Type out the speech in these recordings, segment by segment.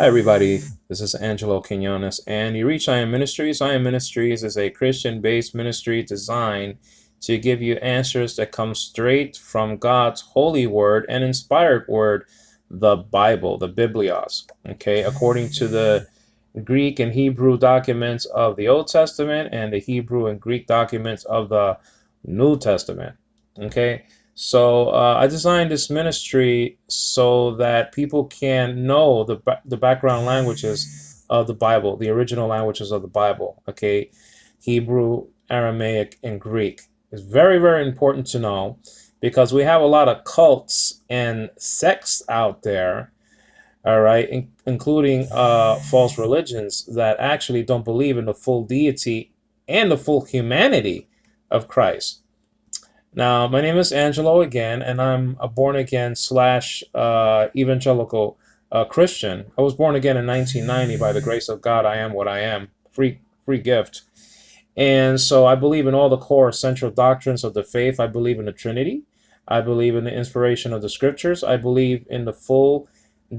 Hi, everybody. This is Angelo Quinones, and you reach I Am Ministries. I Am Ministries is a Christian-based ministry designed to give you answers that come straight from God's holy word and inspired word, the Bible, the Biblios. Okay, according to the Greek and Hebrew documents of the Old Testament and the Hebrew and Greek documents of the New Testament. Okay, so I designed this ministry so that people can know the background languages of the Bible, the original languages of the Bible. Okay, Hebrew, Aramaic, and Greek. It's very, very important to know because we have a lot of cults and sects out there, all right, including false religions that actually don't believe in the full deity and the full humanity of Christ. Now, my name is Angelo again, and I'm a born again slash evangelical Christian. I was born again in 1990 by the grace of God. I am what I am, free gift. And so I believe in all the core essential doctrines of the faith. I believe in the Trinity. I believe in the inspiration of the scriptures. I believe in the full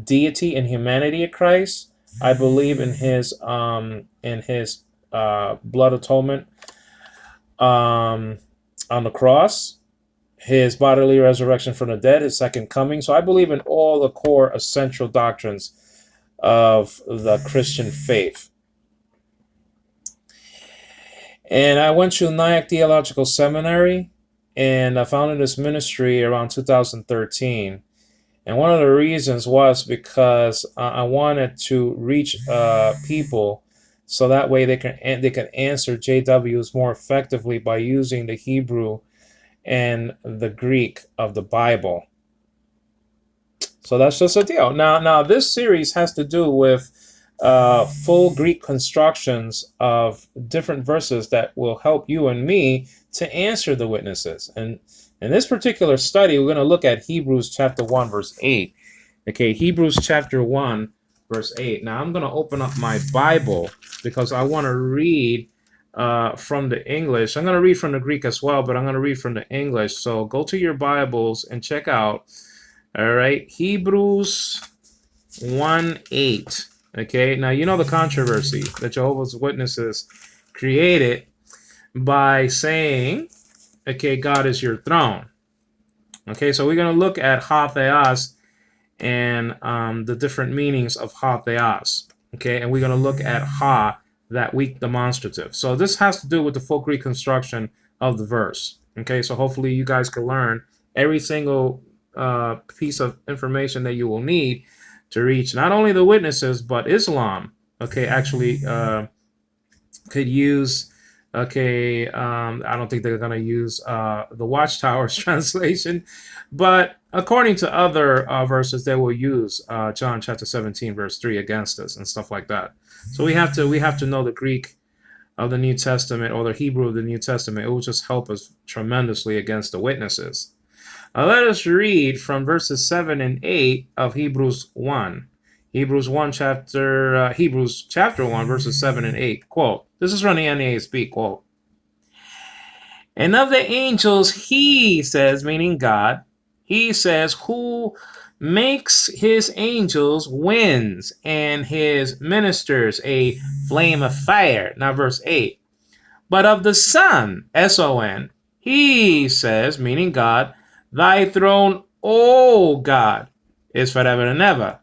deity and humanity of Christ. I believe in his blood atonement on the cross, his bodily resurrection from the dead, his second coming. So I believe in all the core essential doctrines of the Christian faith. And I went to Nyack Theological Seminary, and I founded this ministry around 2013. And one of the reasons was because I wanted to reach people so that way they can answer JWs more effectively by using the Hebrew and the Greek of the Bible. So that's just a deal. Now this series has to do with full Greek constructions of different verses that will help you and me to answer the witnesses. And in this particular study, we're going to look at Hebrews chapter 1, verse 8. Okay, Hebrews chapter 1, verse 8. Now I'm going to open up my Bible because I want to read from the English. I'm going to read from the Greek as well, but I'm going to read from the English. So go to your Bibles and check out, all right, Hebrews 1, 8. Okay, now you know the controversy that Jehovah's Witnesses created by saying, okay, God is your throne. Okay, so we're going to look at hatheos and the different meanings of hatheos. Okay, and we're going to look at ha, that weak demonstrative. So this has to do with the full Greek construction of the verse. Okay, so hopefully you guys can learn every single piece of information that you will need to reach not only the witnesses, but Islam, okay, actually could use, okay, I don't think they're going to use the Watchtower's translation, but according to other verses, they will use John chapter 17, verse 3 against us and stuff like that. So we have to know the Greek of the New Testament or the Hebrew of the New Testament. It will just help us tremendously against the witnesses. Let us read from verses 7 and 8 of Hebrews 1. Hebrews chapter 1, verses 7 and 8. Quote, this is from the NASB, quote, and of the angels he says, meaning God, he says, who makes his angels winds and his ministers a flame of fire. Now verse 8. But of the Son, S-O-N, he says, meaning God, thy throne, O God, is forever and ever.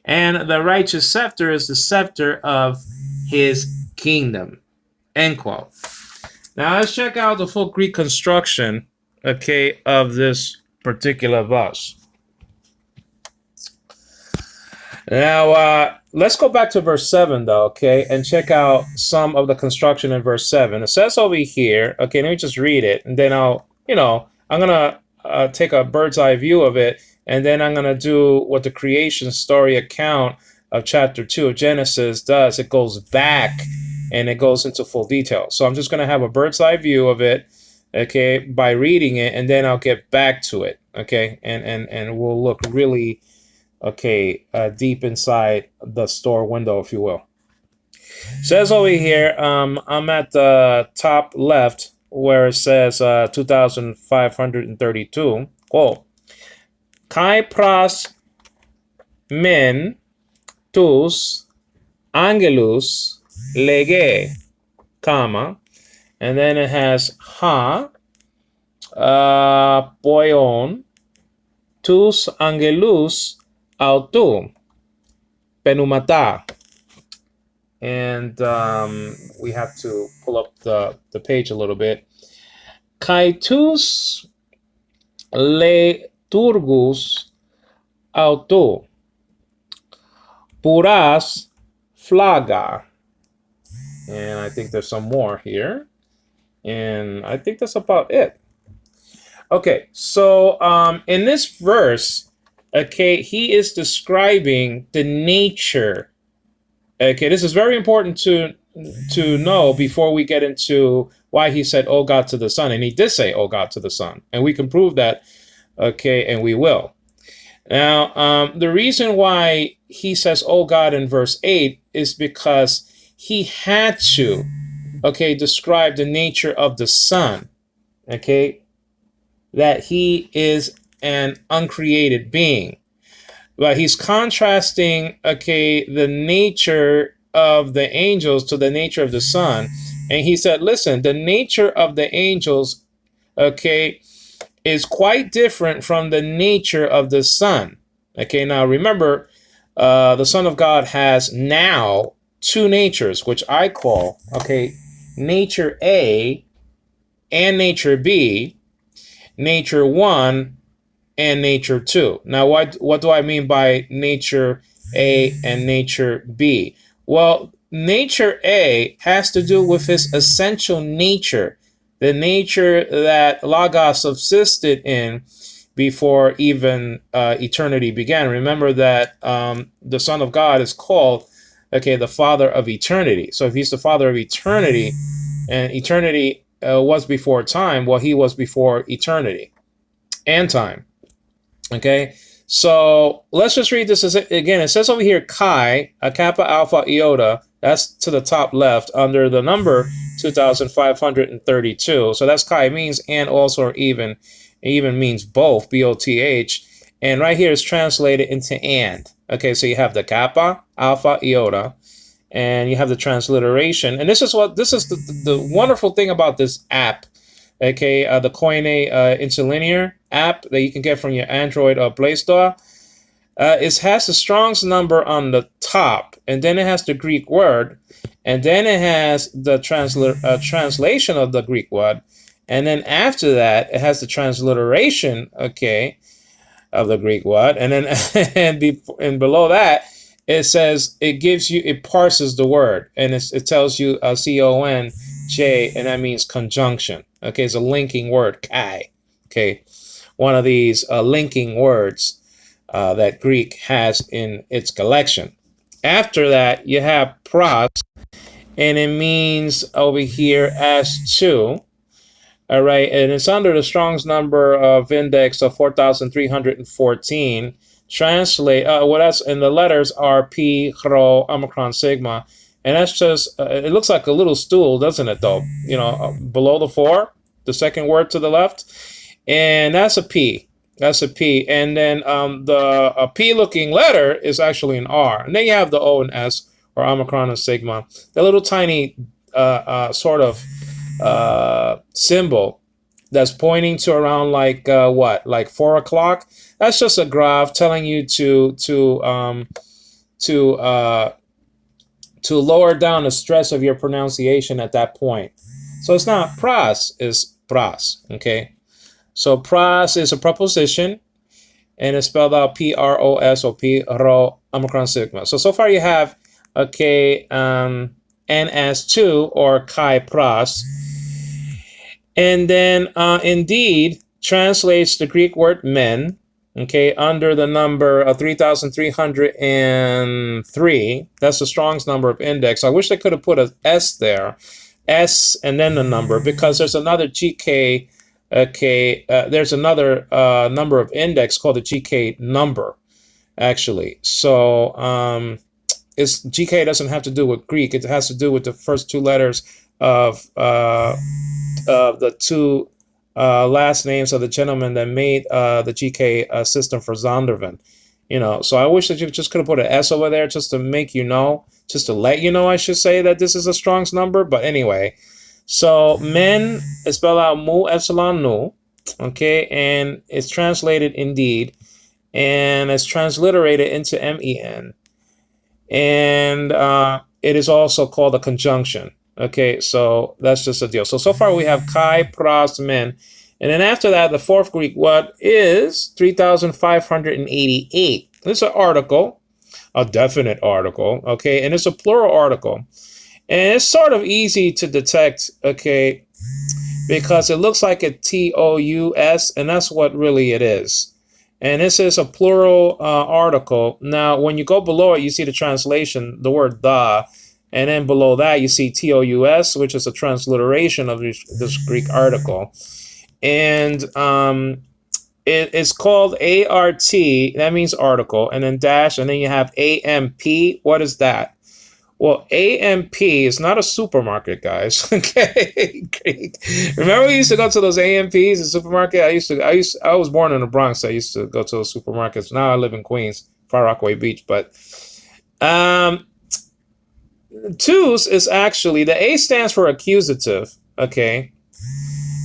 And the righteous scepter is the scepter of his kingdom. End quote. Now let's check out the full Greek construction, okay, of this particular verse. Now, let's go back to verse 7, though, okay, and check out some of the construction in verse 7. It says over here, okay, let me just read it, and then I'm going to take a bird's eye view of it, and then I'm going to do what the creation story account of chapter 2 of Genesis does. It goes back, and it goes into full detail. So I'm just going to have a bird's eye view of it, okay, by reading it, and then I'll get back to it, okay, and we'll look really deep inside the store window, if you will. Says over here, I'm at the top left where it says 2,532. Quote, Kai pras min tus angelus lege, comma, and then it has ha, poion, tus angelus autu, penumata. And we have to pull up the page a little bit. Kai tus le turgus autu, puras flaga. And I think there's some more here. And I think that's about it. Okay, so in this verse, okay, he is describing the nature. Okay, this is very important to know before we get into why he said, "Oh God" to the Son. And he did say, "Oh God" to the Son. And we can prove that, okay, and we will. Now, the reason why he says, "Oh God" in verse 8 is because he had to, okay, describe the nature of the Son, okay, that he is an uncreated being. But he's contrasting, okay, the nature of the angels to the nature of the Son. And he said, listen, the nature of the angels, okay, is quite different from the nature of the Son. Okay, now remember, the Son of God has now two natures, which I call, okay, nature A and nature B, nature 1 and nature 2. Now, what do I mean by nature A and nature B? Well, nature A has to do with his essential nature, the nature that Logos subsisted in before even eternity began. Remember that the Son of God is called, okay, the Father of eternity. So if he's the Father of eternity, and eternity was before time, well, he was before eternity and time. Okay, so let's just read this again. It says over here, chi, a kappa alpha iota, that's to the top left under the number 2532. So that's chi means and also or even. It even means both, B-O-T-H. And right here is translated into and. Okay, so you have the kappa, alpha, iota, and you have the transliteration. And this is the wonderful thing about this app. Okay, the Koine interlinear app that you can get from your Android Play Store. It has the Strong's number on the top, and then it has the Greek word, and then it has the translation of the Greek word, and then after that, it has the transliteration, okay, of the Greek word, and then and below that, it says it parses the word, and it tells you C-O-N-J, and that means conjunction. Okay, it's a linking word, kai. Okay, one of these linking words that Greek has in its collection. After that, you have pros, and it means over here as to. All right, and it's under the Strong's number of index of 4,314. Translate, that's, and the letters are P, Rho, Omicron, Sigma. And that's just, it looks like a little stool, doesn't it, though? You know, below the 4, the second word to the left. And that's a P. That's a P. And then the P-looking letter is actually an R. And then you have the O and S, or Omicron and Sigma. The little tiny sort of symbol that's pointing to around like like 4 o'clock. That's just a graph telling you to lower down the stress of your pronunciation at that point. So it's not pras, it's pras. Okay, so pras is a preposition, and it's spelled out P-R-O-S or P-Rho Omicron Sigma. So far you have, okay, N as 2 or kai pras. And then indeed translates the Greek word men, okay, under the number 3,303. That's the Strong's number of index. I wish they could have put an S there, S and then the number, because there's another GK, okay, there's another number of index called the GK number, actually. So it's GK doesn't have to do with Greek. It has to do with the first two letters of the two last names of the gentleman that made the GK system for Zondervan. So I wish that you just could have put an S over there just to make just to let you know, I should say, that this is a Strong's number. But anyway, so men is spelled out mu epsilon nu, okay, and it's translated indeed, and it's transliterated into men, and it is also called a conjunction. Okay, so that's just a deal. So far we have Kai, Pras, Men. And then after that, the fourth Greek what is 3,588. This is an article, a definite article, okay? And it's a plural article. And it's sort of easy to detect, okay, because it looks like a TOUS, and that's what really it is. And this is a plural article. Now, when you go below it, you see the translation, the word the, and then below that, you see TOUS, which is a transliteration of this Greek article. And it's called ART, that means article, and then dash, and then you have AMP. What is that? Well, AMP is not a supermarket, guys. Okay, remember we used to go to those AMPs in supermarket. I was born in the Bronx. So I used to go to those supermarkets. Now I live in Queens, Far Rockaway Beach. But tus is actually, the A stands for accusative. Okay,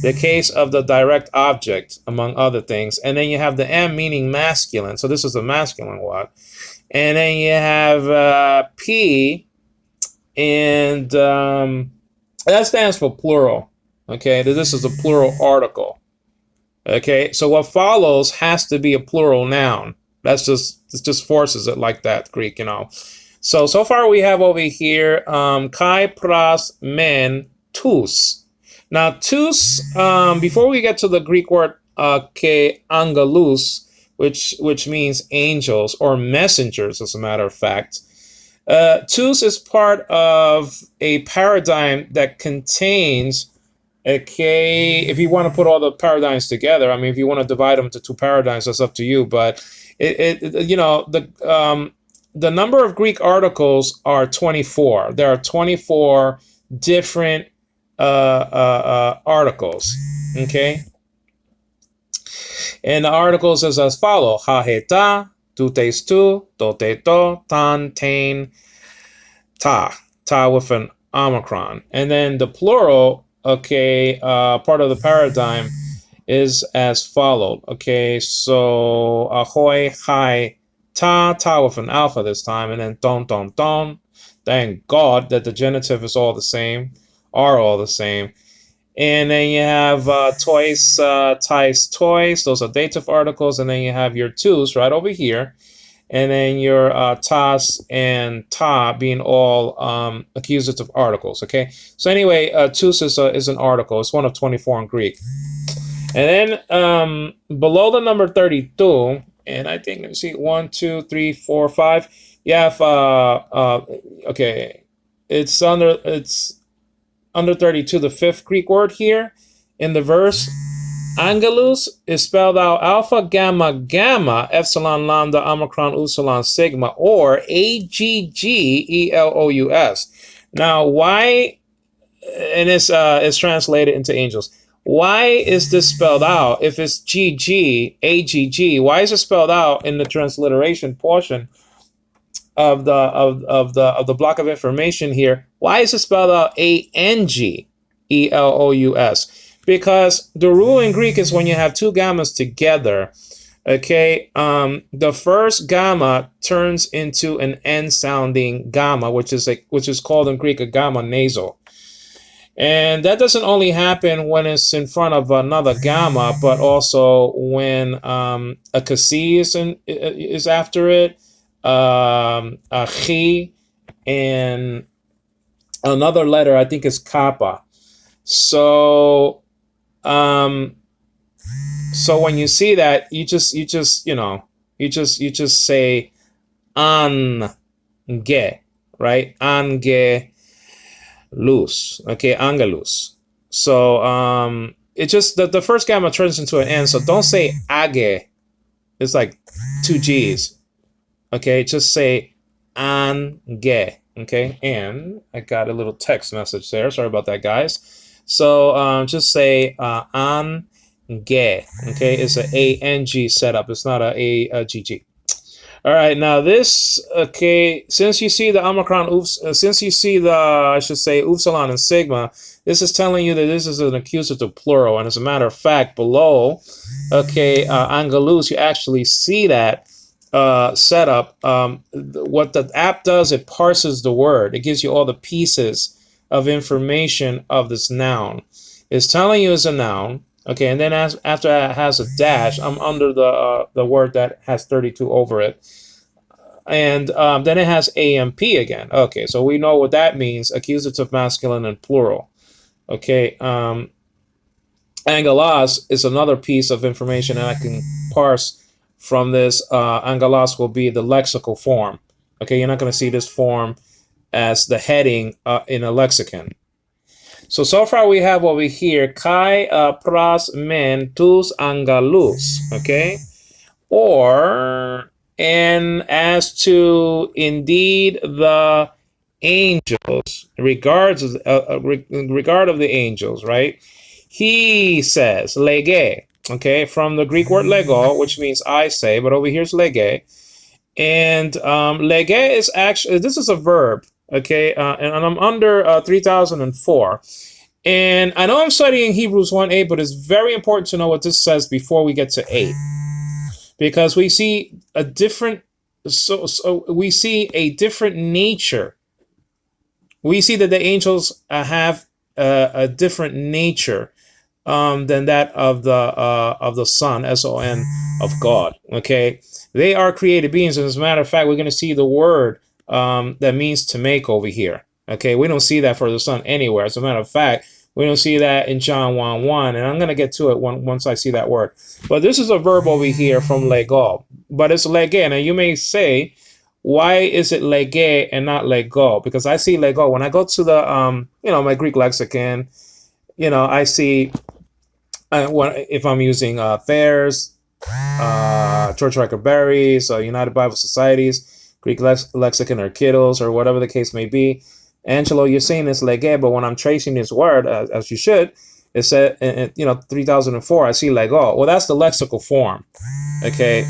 the case of the direct object, among other things, and then you have the M meaning masculine. So this is a masculine one, and then you have P. And that stands for plural. Okay, this is a plural article. Okay, so what follows has to be a plural noun. It just forces it like that, Greek, So far we have over here kai, pras, men, tous. Now tous, before we get to the Greek word ke angelus, which means angels or messengers, as a matter of fact. Tous is part of a paradigm that contains, okay, if you want to put all the paradigms together, I mean, if you want to divide them into two paradigms, that's up to you. But the number of Greek articles are 24. There are 24 different articles, okay? And the articles is as follow: ha heta, tutes tu, tote to, tan, tain, ta with an omicron. And then the plural, okay, part of the paradigm is as followed. Okay, so ahoy, hi, ta with an alpha this time, and then ton. Thank God that the genitive is all the same, are all the same. And then you have toys, ties, toys. Those are dative articles. And then you have your tus right over here. And then your tas and ta being all accusative articles, okay? So anyway, tus is an article. It's one of 24 in Greek. And then below the number 32, and I think, let's see, 1, 2, 3, 4, 5. You have, okay, it's under 32, the fifth Greek word here in the verse. Angelus is spelled out alpha, gamma, gamma, epsilon, lambda, omicron, upsilon, sigma, or AGGELOUS. Now, why, and it's translated into angels. Why is this spelled out? If it's AGG, why is it spelled out in the transliteration portion of the block of information here? Why is it spelled out ANGELOUS? Because the rule in Greek is when you have two gammas together, okay, the first gamma turns into an N-sounding gamma, which is called in Greek a gamma nasal. And that doesn't only happen when it's in front of another gamma, but also when a kasi is after it, a chi, and another letter, I think is kappa. So when you see that, you just say ange, right? Angelus, okay, angelus. So it just the first gamma turns into an N. So don't say age. It's like two G's. Okay, just say ange. Okay, and I got a little text message there. Sorry about that, guys. So just say ange. Okay, it's an ANG setup. It's not a AGG. All right, now this, okay, since you see the Omicron, since you see the, I should say, upsilon and sigma, this is telling you that this is an accusative plural. And as a matter of fact, below, okay, Angelus, you actually see that setup. What the app does, it parses the word. It gives you all the pieces of information of this noun. It's telling you it's a noun. Okay, and then after it has a dash, I'm under the word that has 32 over it. And then it has AMP again. Okay, so we know what that means, accusative masculine and plural. Okay, Angelos is another piece of information that I can parse from this. Angelos will be the lexical form. Okay, you're not going to see this form as the heading in a lexicon. So far we have over here, kai pras men tus angalus, okay? Or, and as to indeed the angels, regard of the angels, right? He says, lege, okay, from the Greek word lego, which means I say, but over here's lege. And lege is actually, this is a verb, okay, and I'm under 3004. And I know I'm studying Hebrews 1:8, but it's very important to know what this says before we get to 8. Because we see a different, so we see a different nature. We see that the angels have a different nature than that of the Son, S-O-N, of God. Okay, they are created beings, and as a matter of fact, we're going to see the word that means to make over here. Okay, we don't see that for the Son anywhere. As a matter of fact, we don't see that in John 1:1, and I'm going to get to it once I see that word. But this is a verb over here from lego, but it's lege. Now you may say, why is it lege and not lego? Because I see lego when I go to the my Greek lexicon. I see if I'm using Thayer's, George Riker Berry's, United Bible Societies, Greek lexicon, or Kittle's, or whatever the case may be. Angelo, you're saying it's lege, but when I'm tracing this word, as you should, it said, 3004, I see lego. Well, that's the lexical form. Okay.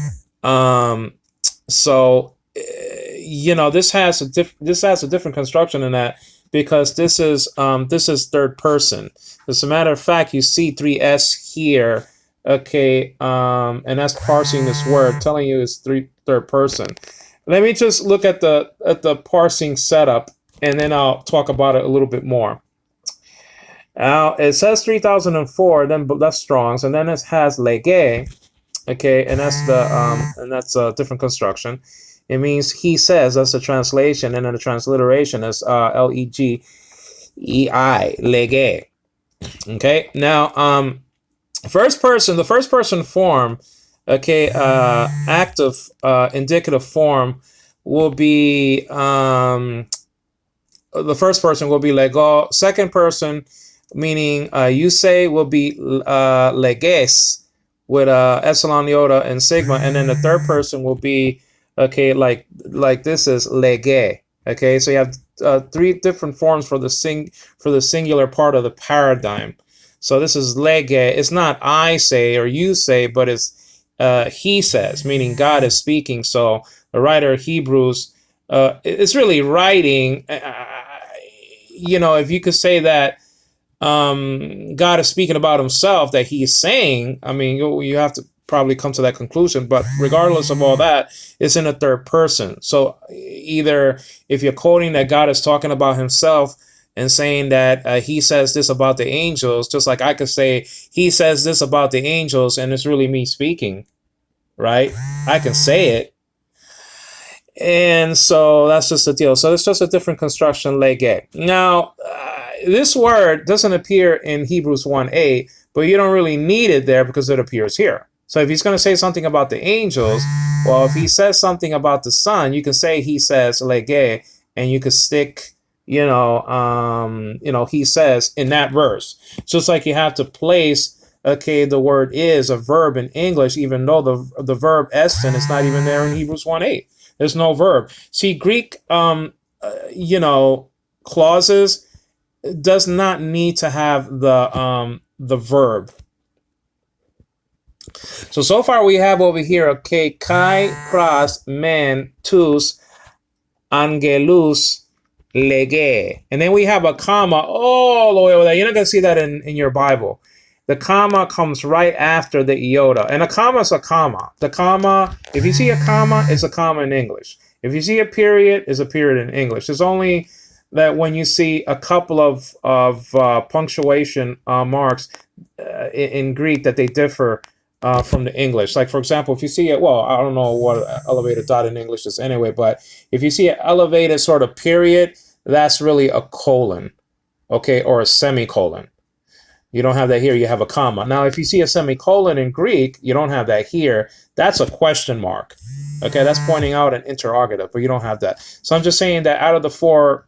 So, this has a different construction in that, because this is third person. As a matter of fact, you see 3s here. Okay, and that's parsing this word, telling you it's third person. Let me just look at the parsing setup, and then I'll talk about it a little bit more. Now it says 3004, then that's Strong's, and then it has lege. Okay, and that's a different construction. It means he says. That's the translation, and then the transliteration is legei, lege. Okay, now the first person form, okay, active indicative form will be the first person will be lego. Second person, meaning you say, will be leges with epsilon, iota, and sigma, and then the third person will be, okay, like this is lege. Okay, so you have three different forms for the singular part of the paradigm. So this is lege. It's not I say or you say, but it's he says, meaning God is speaking. So the writer of Hebrews is really writing. If you could say that God is speaking about himself, that he is saying, I mean, you have to probably come to that conclusion. But regardless of all that, it's in a third person. So either if you're quoting that God is talking about himself and saying that he says this about the angels, just like I could say he says this about the angels, and it's really me speaking, right? I can say it. And so that's just the deal. So it's just a different construction, lege. Now, this word doesn't appear in Hebrews 1:8, but you don't really need it there because it appears here. So if he's going to say something about the angels, well, if he says something about the Son, you can say he says lege, and you could stick, he says in that verse. Just like you have to place, okay, the word is a verb in English, even though the verb esten is not even there in Hebrews 1:8. There's no verb. See, Greek, clauses does not need to have the verb. So far we have over here, okay, kai pros men tus angelus lege. And then we have a comma all the way over there. You're not going to see that in your Bible. The comma comes right after the iota. And a comma is a comma. The comma, if you see a comma, it's a comma in English. If you see a period, it's a period in English. It's only that when you see a couple of punctuation marks in Greek that they differ from the English. Like, for example, if you see it, well, I don't know what elevated dot in English is anyway, but if you see an elevated sort of period, that's really a colon, okay, or a semicolon. You don't have that here, you have a comma. Now, if you see a semicolon in Greek, you don't have that here. That's a question mark, okay? That's pointing out an interrogative, but you don't have that. So I'm just saying that out of the four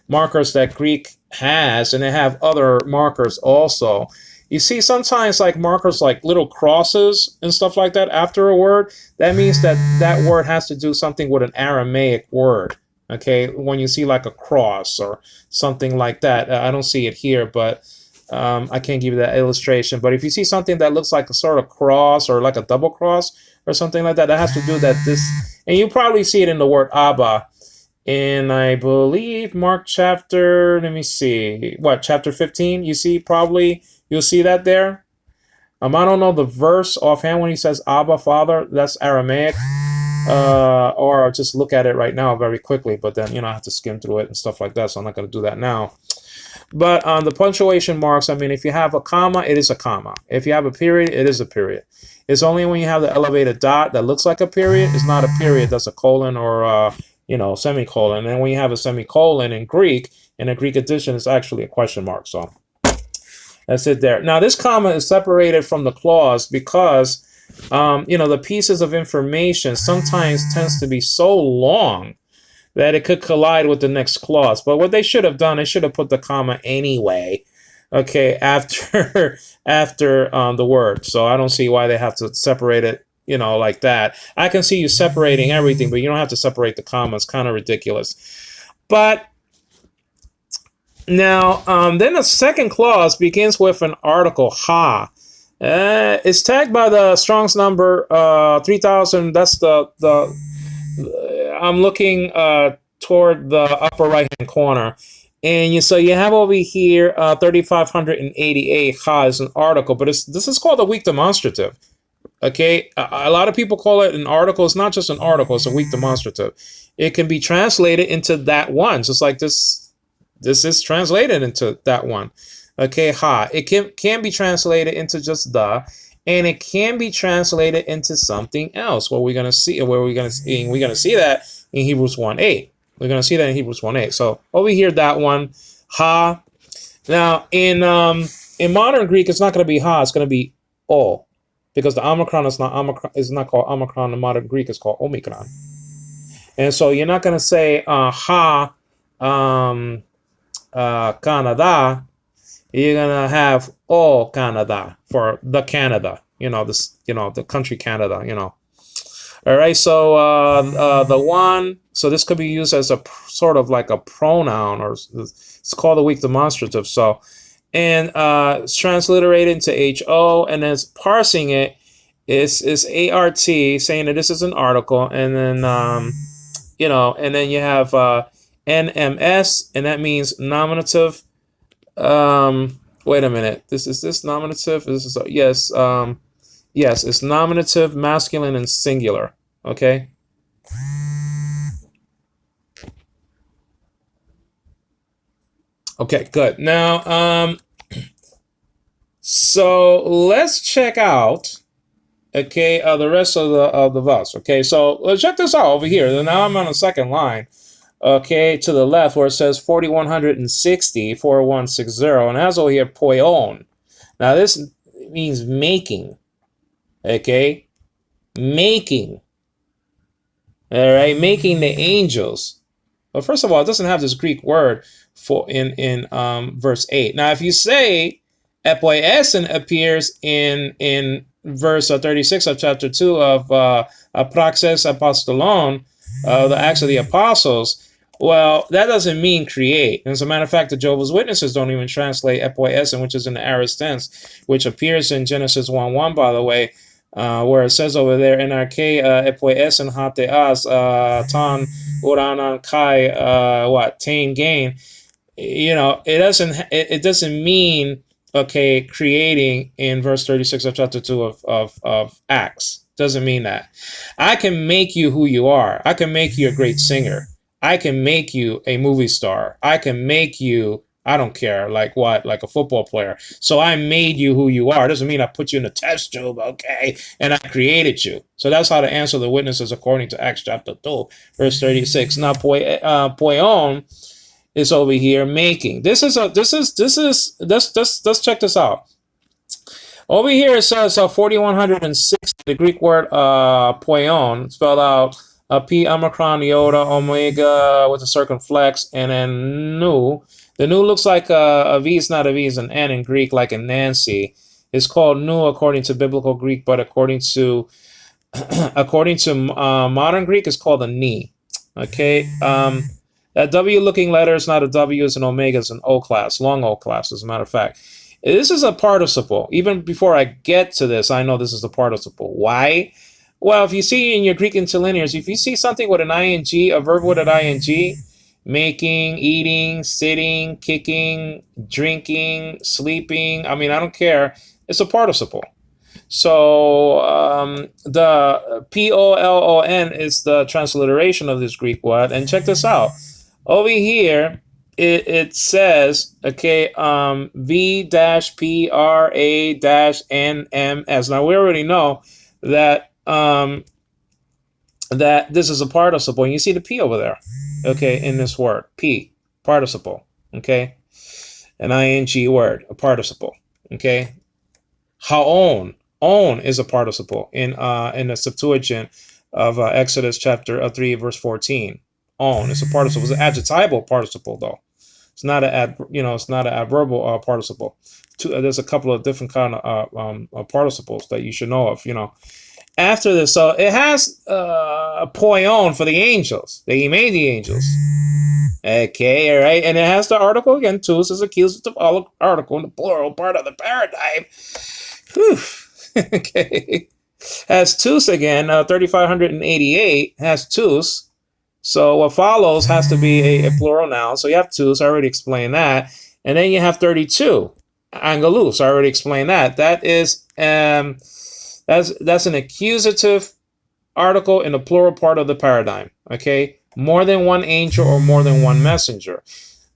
markers that Greek has, and they have other markers also, you see sometimes like markers like little crosses and stuff like that after a word. That means that that word has to do something with an Aramaic word, okay? When you see like a cross or something like that. I don't see it here, but I can't give you that illustration. But if you see something that looks like a sort of cross or like a double cross or something like that, that has to do that this, and you probably see it in the word Abba in, I believe, Mark chapter, let me see, what, chapter 15? You see, probably, you'll see that there. I don't know the verse offhand when he says Abba, Father, that's Aramaic. Or I'll just look at it right now very quickly, but then, I have to skim through it and stuff like that, so I'm not going to do that now. But the punctuation marks, I mean, if you have a comma, it is a comma. If you have a period, it is a period. It's only when you have the elevated dot that looks like a period, it's not a period, that's a colon or semicolon. And when you have a semicolon in Greek, in a Greek edition, it's actually a question mark. So that's it there. Now, this comma is separated from the clause because, the pieces of information sometimes tends to be so long that it could collide with the next clause. But what they should have done, they should have put the comma anyway, okay, after the word. So I don't see why they have to separate it, like that. I can see you separating everything, but you don't have to separate the comma. It's kind of ridiculous. But now, then the second clause begins with an article, ha. It's tagged by the Strong's number 3000. That's I'm looking toward the upper right-hand corner. And so you have over here 3588 ha is an article, but this is called a weak demonstrative. Okay, a lot of people call it an article. It's not just an article, it's a weak demonstrative. It can be translated into that one, just like this is translated into that one. Okay, ha. It can be translated into just the, and it can be translated into something else. We're going to see that in Hebrews 1:8. We're going to see that in Hebrews 1:8. So over here, that one, ha. Now in modern Greek, it's not going to be ha. It's going to be o, because the omicron is not called omicron. In modern Greek, it's called omicron. And so you're not going to say ha Canada. You're gonna have o Canada for the Canada. The country Canada. All right. So the one. So this could be used as a sort of like a pronoun, or it's called a weak demonstrative. So, and it's transliterated into ho, and then it's parsing it. It's art, saying that this is an article, and then and then you have nms, and that means nominative. Wait a minute. Is this nominative? This is yes. Yes, it's nominative, masculine, and singular. Okay. Okay, good. Now, so let's check out, okay, the rest of the verse. Okay, so let's check this out over here. Now I'm on the second line. Okay, to the left where it says 4160, 4160, and it has over here poion. Now this means making. Okay, making. All right, making the angels. But first of all, it doesn't have this Greek word for in verse 8. Now, if you say epoiesin appears in verse 36 of chapter 2 of Praxis Apostolon, the Acts of the Apostles, Well, that doesn't mean create. As a matter of fact, the Jehovah's Witnesses don't even translate epoiesin, which is in the aorist tense, which appears in Genesis 1:1, by the way, where it says over there, NRK epoiesin hateas tan uranan kai tain gain. It doesn't mean creating in verse 36 of chapter 2 of Acts. Doesn't mean that. I can make you who you are. I can make you a great singer. I can make you a movie star. I can make you, I don't care, like what, like a football player. So I made you who you are. It doesn't mean I put you in a test tube, okay, and I created you. So that's how to answer the witnesses according to Acts chapter 2, verse 36. Now, poion is over here making. Let's check this out. Over here it says 4160, the Greek word poion, spelled out P omicron iota omega with a circumflex, and then nu. The nu looks like a V, it's not a V, it's an N in Greek, like in Nancy. It's called nu according to biblical Greek, but according to modern Greek, it's called a ni. Okay. That W looking letter is not a W, it's an omega, it's an O class, long O class, as a matter of fact. This is a participle. Even before I get to this, I know this is a participle. Why? Well, if you see in your Greek interlinears, if you see something with an ing, a verb with an ing, making, eating, sitting, kicking, drinking, sleeping, I mean, I don't care. It's a participle. So the POLON is the transliteration of this Greek word. And check this out. Over here, it says, okay, V-PRA-NMS. Now, we already know that that this is a participle. And you see the P over there, okay, in this word. P, participle, okay? An ing word, a participle, okay? Haon. On is a participle in the Septuagint of Exodus chapter 3, verse 14. On is a participle. It's an adjectival participle, though. It's not it's not an adverbial participle. There's a couple of different kind of participles that you should know of. After this, so it has a poion for the angels. That he made the angels. Okay, all right, and it has the article again. Tous is accusative article in the plural part of the paradigm. Whew. Okay, has tous again. 3588 has tous. So what follows has to be a plural noun. So you have tous. I already explained that. And then you have 32. Angelus. I already explained that. That is that's an accusative article in the plural part of the paradigm. Okay, more than one angel or more than one messenger.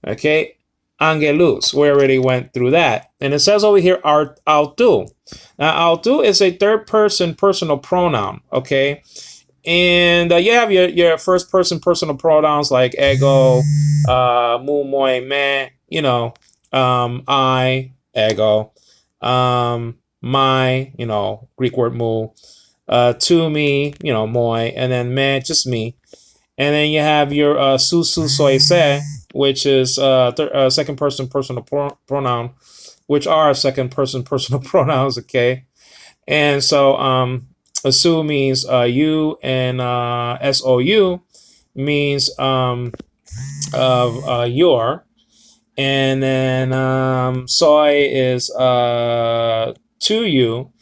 Okay, angelus. We already went through that. And it says over here autou. Now autou is a third person personal pronoun. Okay. And you have your first person personal pronouns like ego, mu, moi, me, I, ego, my, Greek word mu, to me, moi, and then me, just me. And then you have your su, soy, se, which is second person personal pronoun, which are second person personal pronouns, okay? And so, su means you, and sou means your, and then soy is to you,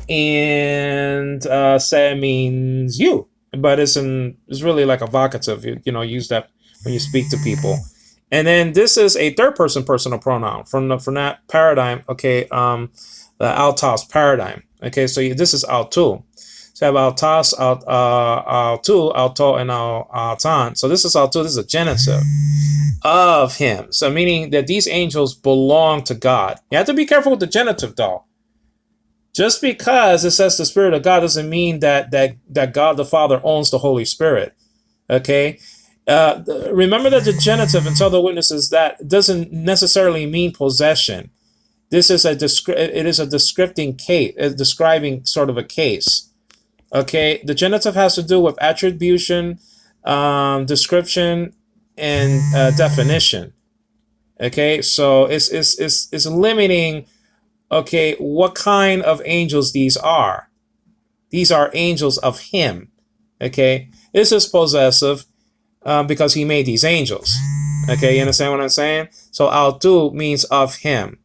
and se means you, but it's really like a vocative. You use that when you speak to people. And then this is a third person personal pronoun from that paradigm. Okay, the autos paradigm. Okay, so this is autou. So you have autos, autou, auto, and autan. So this is autou. This is a genitive of him. So meaning that these angels belong to God. You have to be careful with the genitive, though. Just because it says the Spirit of God doesn't mean that God the Father owns the Holy Spirit. Okay. Remember that the genitive, and tell the witnesses that doesn't necessarily mean possession. This is it is a descripting case, describing sort of a case. Okay, the genitive has to do with attribution, description, and definition. Okay, so it's limiting. Okay, what kind of angels these are? These are angels of Him. Okay, this is possessive. because he made these angels. Okay, you understand what I'm saying? So autu means of him.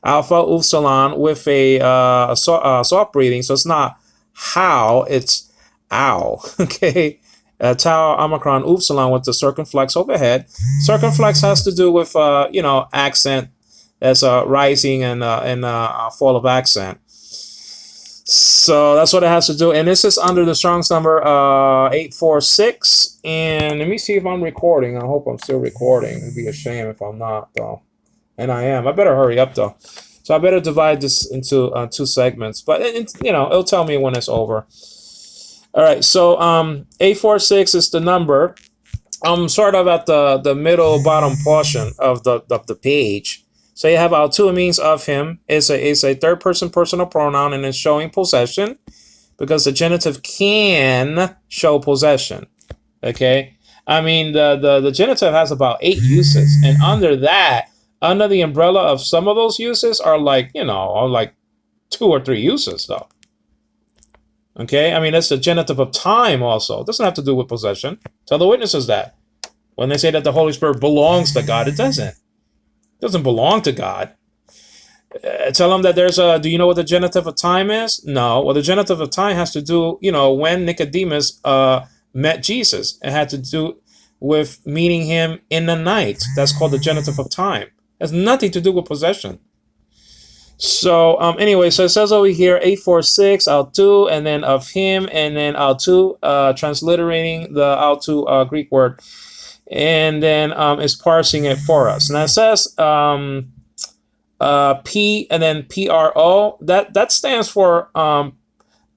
Alpha upsilon with a soft breathing, so it's not how, it's ow. Okay, tau omicron upsilon with the circumflex overhead. Circumflex has to do with accent. That's a rising and fall of accent. So that's what it has to do. And this is under the Strong's number 846. And let me see if I'm recording. I hope I'm still recording. It'd be a shame if I'm not, though. And I am. I better hurry up, though. So I better divide this into 2 segments. But, it'll tell me when it's over. All right. So 846 is the number. I'm sort of at the middle bottom portion of the page. So you have autu, it means of him. It's a third person personal pronoun, and it's showing possession because the genitive can show possession. Okay, I mean the genitive has about 8 uses, and under the umbrella of some of those uses are like 2 or 3 uses though. Okay, I mean that's the genitive of time also. It doesn't have to do with possession. Tell the witnesses that when they say that the Holy Spirit belongs to God, it doesn't. Doesn't belong to God. Tell them that there's do you know what the genitive of time is? No. Well, the genitive of time has to do, when Nicodemus met Jesus. It had to do with meeting him in the night. That's called the genitive of time. It has nothing to do with possession. So anyway, so it says over here 846 autu, and then of him, and then autu, transliterating the autu Greek word. And then it's parsing it for us. And it says P and then PRO. That stands for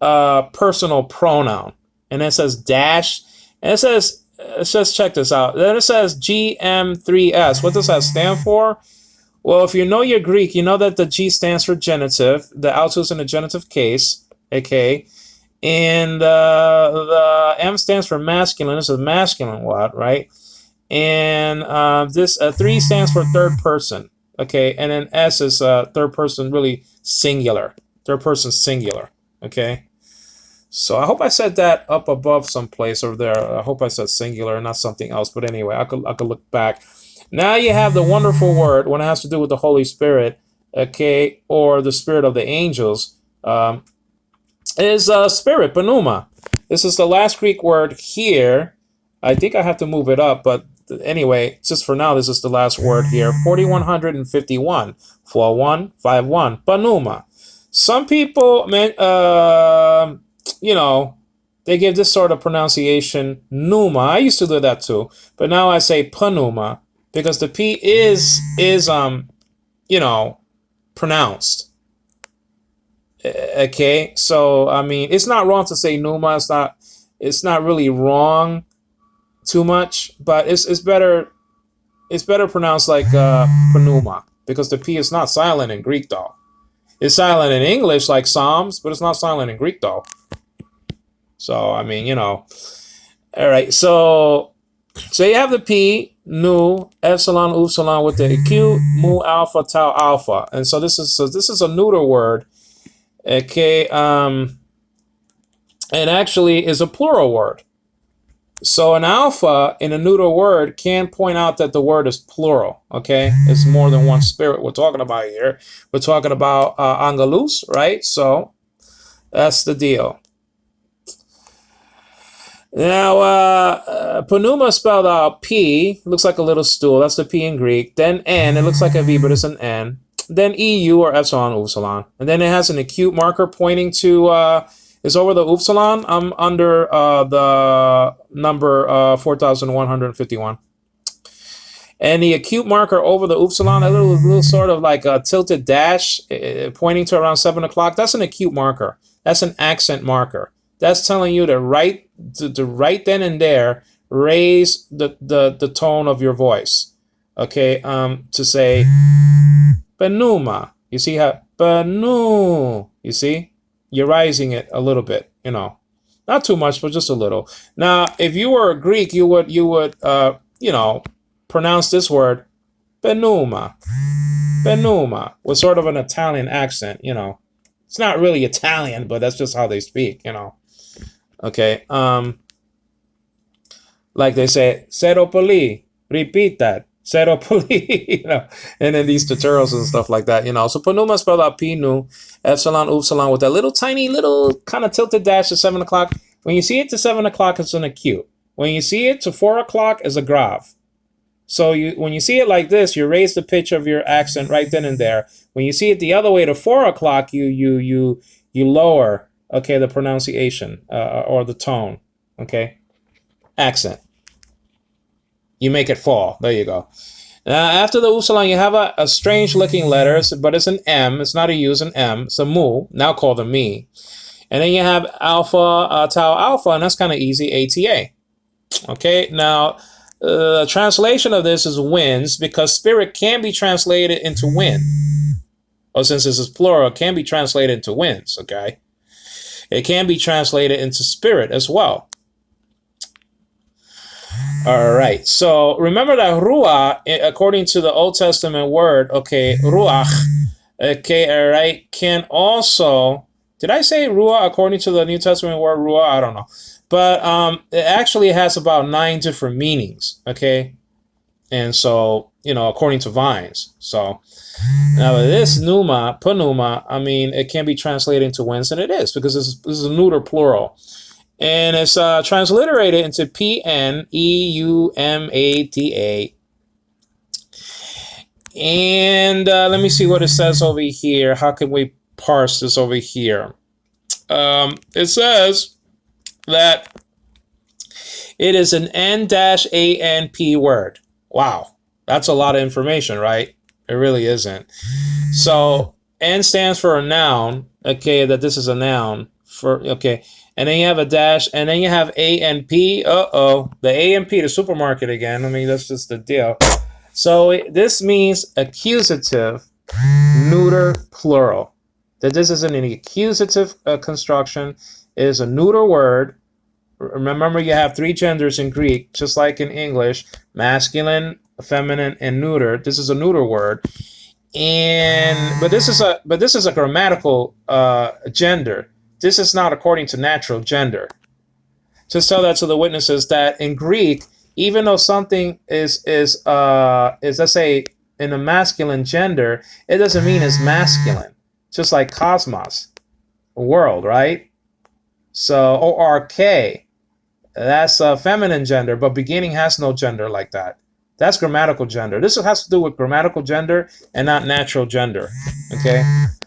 personal pronoun. And it says dash. And it says check this out. Then it says GM3S. What does that stand for? Well, if you know your Greek, you know that the G stands for genitive. The autu is in the genitive case. Okay. And the M stands for masculine. This is masculine what, right? And this 3 stands for third person. Okay, and then S is third person, really singular. Third person singular. Okay, so I hope I said that up above someplace over there. I hope I said singular, not something else. But anyway, I could look back. Now you have the wonderful word when it has to do with the Holy Spirit. Okay, or the spirit of the angels. Is spirit, pneuma. This is the last Greek word here. I think I have to move it up, but anyway, just for now, this is the last word here. 4151, 4151, pneuma. Some people, they give this sort of pronunciation, pneuma. I used to do that too, but now I say pneuma because the P is pronounced. Okay, so I mean, it's not wrong to say pneuma. It's not really wrong too much, but it's better pronounced like pneuma because the P is not silent in Greek though. It's silent in English like Psalms, but it's not silent in Greek though. So I mean, all right. So you have the P, nu, epsilon, upsilon with the acute, mu, alpha, tau, alpha, and so this is a neuter word. Okay, and actually is a plural word. So an alpha in a neuter word can point out that the word is plural, okay? It's more than one spirit we're talking about here. We're talking about angelus, right? So that's the deal. Now, pneuma spelled out P, looks like a little stool. That's the P in Greek. Then N, it looks like a V, but it's an N. Then EU or epsilon, upsilon. And then it has an acute marker pointing to... It's over the upsilon. I'm under the number 4151. And the acute marker over the upsilon, a little sort of like a tilted dash pointing to around 7 o'clock. That's an acute marker. That's an accent marker. That's telling you to right then and there raise the tone of your voice. Okay, to say pneuma. You see how pneu. You see? You're rising it a little bit, not too much, but just a little. Now, if you were a Greek, you would pronounce this word pneuma, pneuma, with sort of an Italian accent. It's not really Italian, but that's just how they speak. Okay. Like they say, Seropoli, repeat that. Seropoli, and then these tutorials and stuff like that, So Panuma spelled out Pinu, Epsilon, Upsilon with that little tiny little kind of tilted dash at 7 o'clock. When you see it to 7 o'clock, it's an acute. When you see it to 4 o'clock, it's a grave. So when you see it like this, you raise the pitch of your accent right then and there. When you see it the other way to 4 o'clock, you lower, okay, the pronunciation or the tone, okay, accent. You make it fall. There you go. Now, after the upsilon, you have a strange looking letters, but it's an M. It's not a U, it's an M. It's a mu, now called a me. And then you have alpha, tau alpha, and that's kind of easy, ATA. Okay, now, translation of this is winds, because spirit can be translated into wind. Or since this is plural, it can be translated into winds, okay? It can be translated into spirit as well. All right, so remember that ruach, according to the Old Testament word, okay, ruach, okay, all right, can also, did I say ruach according to the New Testament word ruach? I don't know. But it actually has about 9 different meanings, okay? And so, according to Vines. So now this pneuma, panuma, I mean, it can be translated into winds, and it is, because this is a neuter plural. And it's transliterated into Pneumata. And let me see what it says over here. How can we parse this over here? It says that it is an N-ANP word. Wow, that's a lot of information, right? It really isn't. So N stands for a noun, okay, that this is a noun, okay. And then you have a dash, and then you have ANP. Uh-oh, the ANP, the supermarket again. I mean, that's just the deal. So this means accusative, neuter, plural. That this isn't an accusative construction. It is a neuter word. Remember, you have 3 genders in Greek, just like in English: masculine, feminine, and neuter. This is a neuter word, but this is a grammatical gender. This is not according to natural gender. Just tell that to the witnesses that in Greek, even though something is let's say in a masculine gender, it doesn't mean it's masculine. Just like cosmos, world, right? So ORK, that's a feminine gender, but beginning has no gender like that. That's grammatical gender. This has to do with grammatical gender and not natural gender. Okay,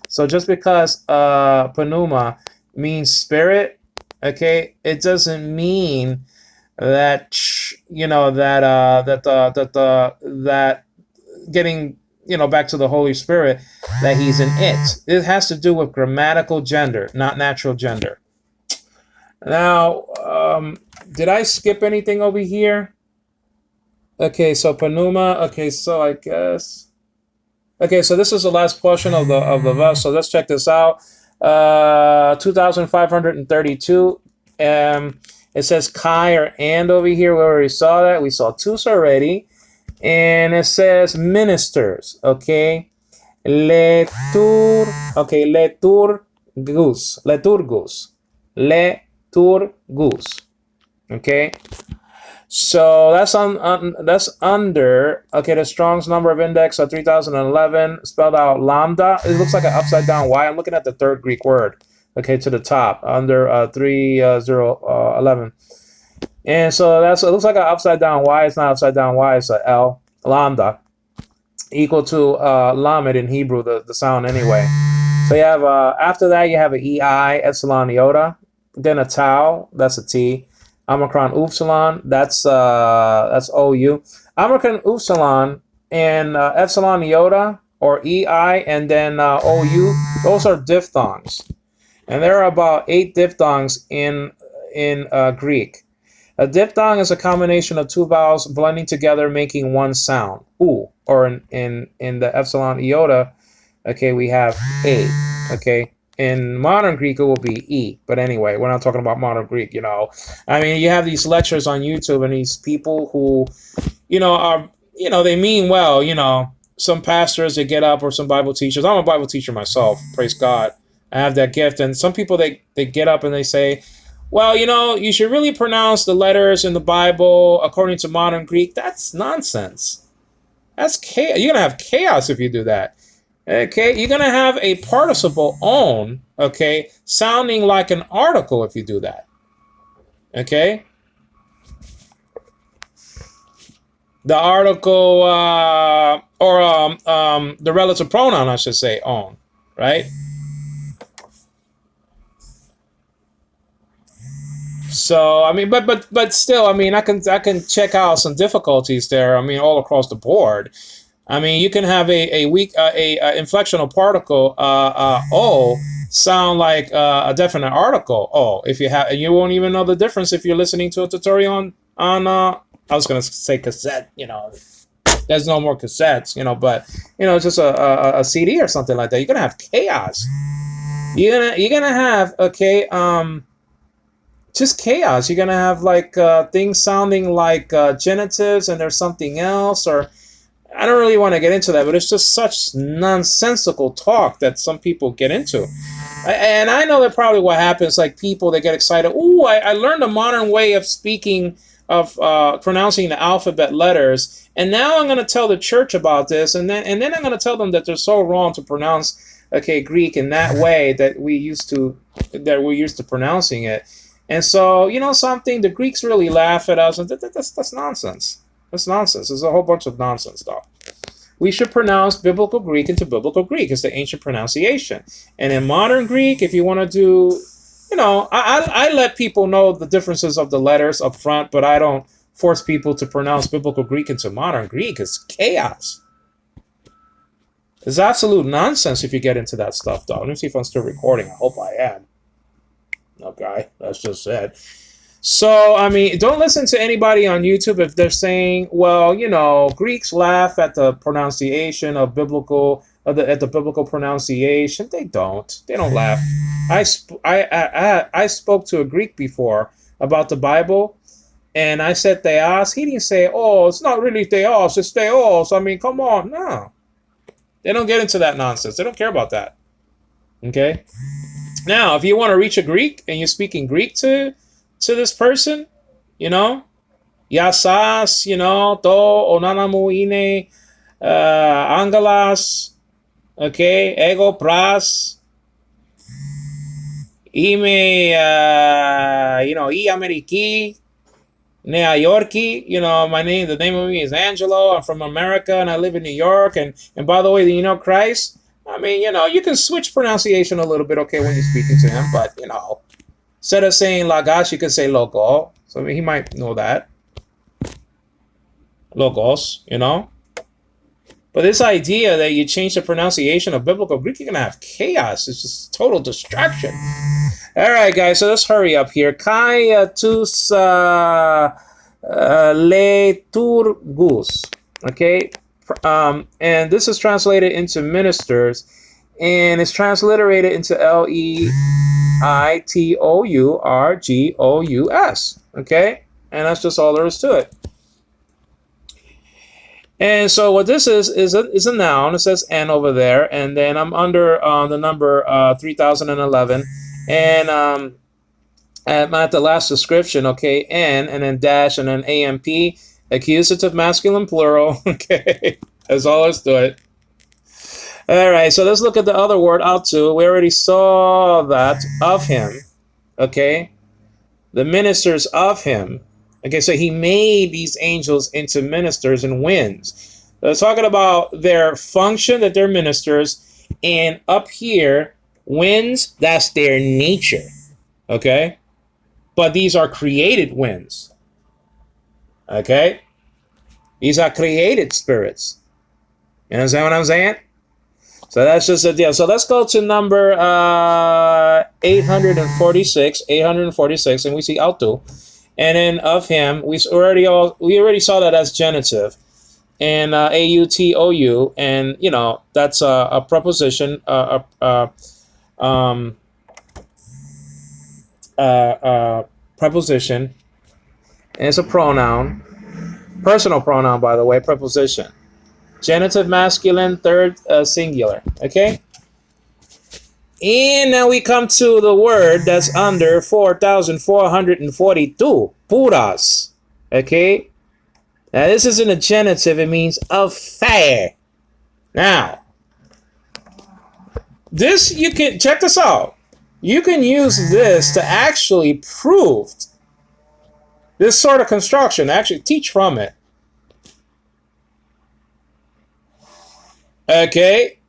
so just because pneuma means spirit, okay, it doesn't mean that that getting back to the Holy Spirit, that he's in it. It has to do with grammatical gender, not natural gender. Now, did I skip anything over here? Okay, so pneuma. Okay, so I guess. Okay, so this is the last portion of the verse. So let's check this out. 2,532. It says chi or and over here. We already saw that. We saw tus already. And it says ministers. Okay. Letur. Okay. Leturgus. Leturgus. Leturgus. Okay. So that's that's under, okay, the Strong's number of index of 3011, spelled out lambda. It looks like an upside down Y. I'm looking at the third Greek word, okay, to the top, under 3011. And so it looks like an upside down Y. It's not upside down Y, it's a L, lambda, equal to lamed in Hebrew, the sound anyway. So you have, after that, you have an EI, epsilon iota, then a tau, that's a T. Omicron upsilon, that's OU. Omicron upsilon and epsilon iota, or EI, and then OU, those are diphthongs. And there are about 8 diphthongs in Greek. A diphthong is a combination of 2 vowels blending together, making one sound, U, or in the epsilon iota, okay, we have A, okay. In modern Greek, it will be E. But anyway, we're not talking about modern Greek, I mean, you have these lectures on YouTube and these people who, are, they mean well, some pastors, they get up, or some Bible teachers. I'm a Bible teacher myself, praise God. I have that gift. And some people, they get up and they say, well, you should really pronounce the letters in the Bible according to modern Greek. That's nonsense. That's chaos. You're going to have chaos if you do that. Okay, you're going to have a participle on, okay, sounding like an article if you do that. Okay? The article, or the relative pronoun, I should say, on, right? So I mean, but still, I mean, I can check out some difficulties there. I mean, all across the board. I mean, you can have a weak a inflectional particle o sound like a definite article o if you have, and you won't even know the difference if you're listening to a tutorial on I was gonna say cassette. There's no more cassettes. But just a CD or something like that. You're gonna have chaos. You're gonna have, okay, just chaos. You're gonna have like things sounding like genitives and there's something else, or I don't really want to get into that, but it's just such nonsensical talk that some people get into. And I know that probably what happens, like people that get excited. Ooh, I learned a modern way of speaking, of pronouncing the alphabet letters, and now I'm going to tell the church about this, and then I'm going to tell them that they're so wrong to pronounce, okay, Greek in that way that we're used to pronouncing it. And so, something, the Greeks really laugh at us, and that's nonsense. That's nonsense. There's a whole bunch of nonsense stuff. We should pronounce Biblical Greek into Biblical Greek. It's the ancient pronunciation. And in modern Greek, if you want to do, I let people know the differences of the letters up front, but I don't force people to pronounce Biblical Greek into modern Greek. It's chaos. It's absolute nonsense if you get into that stuff, though. Let me see if I'm still recording. I hope I am. Okay, that's just it. So, I mean, don't listen to anybody on YouTube if they're saying, well, Greeks laugh at the pronunciation of biblical, at the biblical pronunciation. They don't. They don't laugh. I spoke to a Greek before about the Bible, and I said theos. He didn't say, oh, it's not really theos, it's theos. I mean, come on. No. They don't get into that nonsense. They don't care about that. Okay? Now, if you want to reach a Greek and you're speaking Greek to this person, yasas, to onanamu ine, angelas, okay, ego pras, ime, I ameriki, Nea Yorkie, the name of me is Angelo. I'm from America and I live in New York. And by the way, do you know Christ? I mean, you can switch pronunciation a little bit, okay, when you're speaking to him, but, instead of saying lagos, you can say logo. So, I mean, he might know that. Logos, But this idea that you change the pronunciation of biblical Greek, you're going to have chaos. It's just total distraction. All right, guys, so let's hurry up here. Kai tus leturgus, okay? And this is translated into ministers, and it's transliterated into Leiturgous, okay? And that's just all there is to it. And so what this is a noun. It says N over there, and then I'm under the number 3011, and I'm at the last description, okay, N, and then dash, and then AMP, accusative masculine plural, okay, that's all there's to it. All right, so let's look at the other word, autu. We already saw that, of him, okay, the ministers of him. Okay, so he made these angels into ministers and winds. So it's talking about their function, that they're ministers, and up here, winds, that's their nature, okay? But these are created winds, okay? These are created spirits. You understand what I'm saying? So that's just a deal. So let's go to number 846, and we see autu. And then of him, we already saw that as genitive, and autou, and that's a preposition, preposition, and it's a pronoun, personal pronoun, by the way, preposition, genitive masculine, third singular. Okay. And now we come to the word that's under 4,442, puras. Okay? Now this isn't a genitive, it means of fire. Now, this, you can, check this out. You can use this to actually prove this sort of construction, actually teach from it. Okay?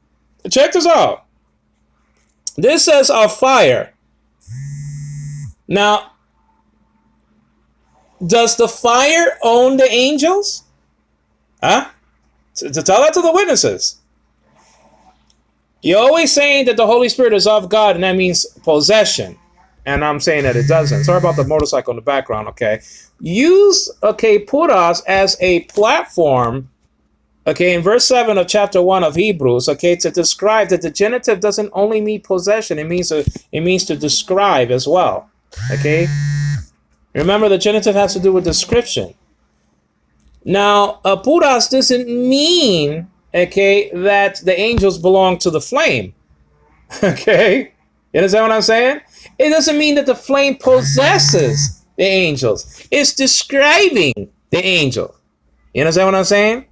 Check this out. This says of fire. Now, does the fire own the angels? Huh? To tell that to the witnesses. You're always saying that the Holy Spirit is of God, and that means possession. And I'm saying that it doesn't. Sorry about the motorcycle in the background, okay? Use, okay, puras as a platform, okay, in verse 7 of chapter 1 of Hebrews, okay, to describe that the genitive doesn't only mean possession, it means to describe as well, okay? Remember, the genitive has to do with description. Now, puras doesn't mean, okay, that the angels belong to the flame, okay? You understand what I'm saying? It doesn't mean that the flame possesses the angels. It's describing the angel. You understand what I'm saying?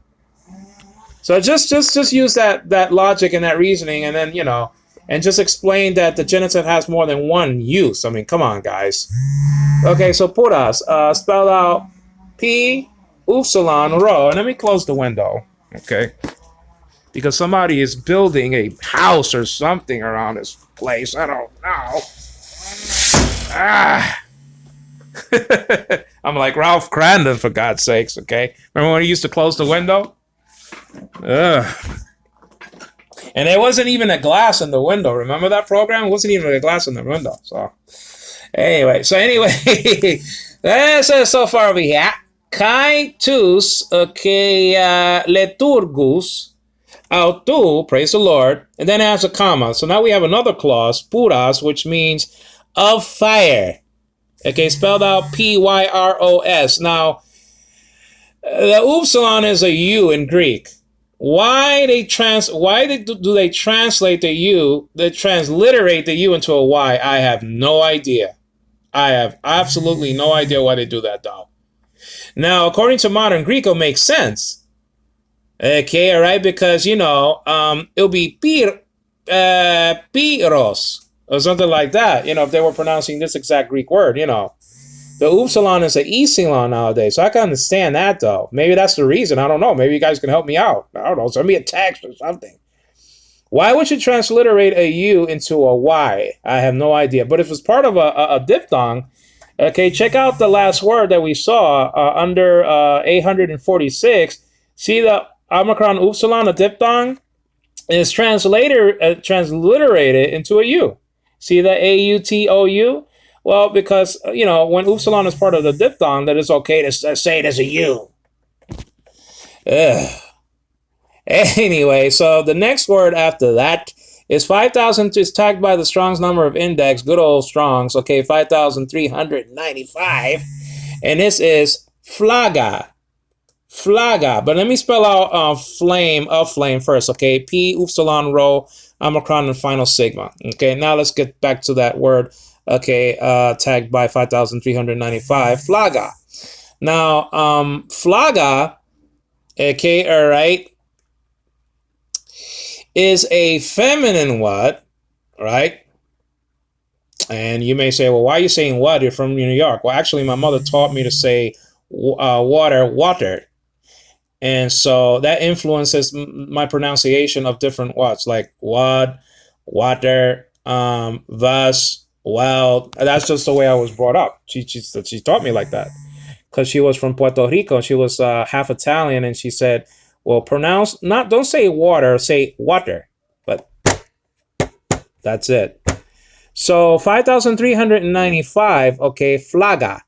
So just use that logic and that reasoning, and then, you know, and just explain that the genitive has more than one use. I mean, come on, guys. Okay, so puras, spelled out P, upsilon, rho. And let me close the window, okay? Because somebody is building a house or something around this place. I don't know. I'm like Ralph Crandon, for God's sakes, okay? Remember when he used to close the window? Ugh. And there wasn't even a glass in the window. Remember that program? It wasn't even a glass in the window. So anyway, that's it so far over here. Kai tus, okay, leturgus, autu, praise the Lord, and then it has a comma. So now we have another clause, puras, which means of fire. Okay, spelled out Pyros. Now, the upsilon is a U in Greek. Why do they translate the U? They transliterate the U into a Y. I have no idea. I have absolutely no idea why they do that, though. Now, according to modern Greek, it'll make sense. Okay, all right, because, you know, it'll be pyros or something like that. You know, if they were pronouncing this exact Greek word, you know. The upsilon is an epsilon nowadays, so I can understand that, though. Maybe that's the reason. I don't know. Maybe you guys can help me out. I don't know. Send me a text or something. Why would you transliterate a U into a Y? I have no idea. But if it's part of a diphthong, okay, check out the last word that we saw under 846. See the omicron upsilon, a diphthong, is transliterated into a U. See the A-U-T-O-U? Well, because, you know, when upsilon is part of the diphthong, that it's okay to say it as a U. Ugh. Anyway, so the next word after that is 5,000. Is tagged by the Strong's number of index, good old Strong's, okay, 5,395. And this is flaga. Flaga. But let me spell out flame first, okay? P, upsilon, rho, omicron, and final sigma. Okay, now let's get back to that word. Okay, tagged by 5,395, flaga. Now, flaga, okay, all right, is a feminine what, right? And you may say, well, why are you saying what? You're from New York. Well, actually, my mother taught me to say water. And so that influences my pronunciation of different what's, like what, water, vas. Well, that's just the way I was brought up. She taught me like that because she was from Puerto Rico. She was half Italian, and she said, well, don't say water, say water. But that's it. So 5,395, okay, flaga.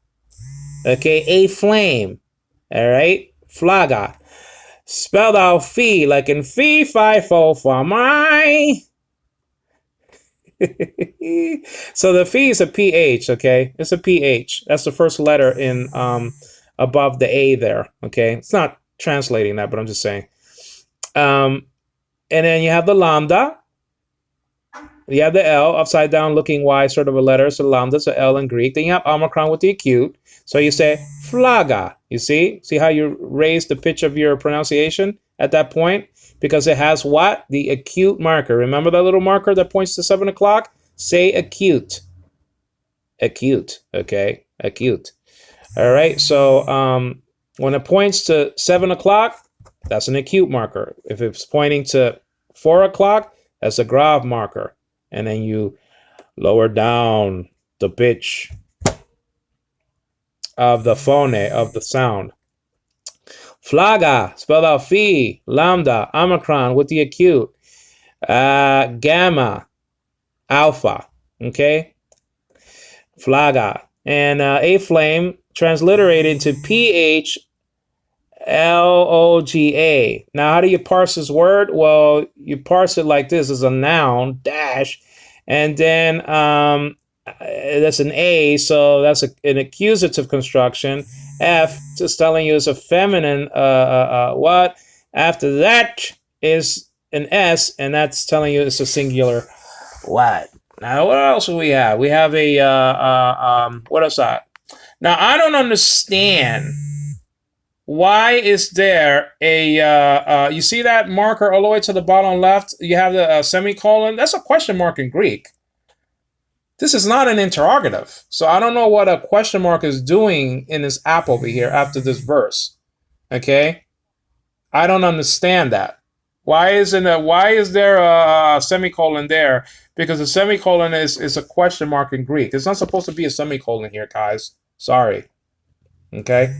Okay, a flame. All right, flaga. Spelled out fee, like in fee, fi, fo, fa, my. So the fee is a PH, okay? It's a PH. That's the first letter in above the A there, okay? It's not translating that, but I'm just saying. And then you have the lambda, You have the L, upside down looking Y, sort of a letter. So lambda, so L in Greek. Then you have omicron with the acute. So you say flaga. You see? See how you raise the pitch of your pronunciation at that point? Because it has what? The acute marker. Remember that little marker that points to 7 o'clock? Say acute. Acute. Okay? Acute. All right? So when it points to 7 o'clock, that's an acute marker. If it's pointing to 4 o'clock, that's a grave marker. And then you lower down the pitch of the phone, of the sound. Flaga, spelled out phi, lambda, omicron with the acute, gamma, alpha, okay? Flaga. And a flame transliterated to PHLOGA. Now, how do you parse this word? Well, you parse it like this as a noun, dash, and then that's an A, so that's an accusative construction. F, just telling you it's a feminine what. After that is an S, and that's telling you it's a singular what. Now, what else do we have? We have a, what is that? Now, I don't understand why is there a, you see that marker all the way to the bottom left? You have the semicolon. That's a question mark in Greek. This is not an interrogative. So I don't know what a question mark is doing in this app over here after this verse. Okay? I don't understand that. Why is there a semicolon there? Because a semicolon is a question mark in Greek. It's not supposed to be a semicolon here, guys. Sorry. Okay?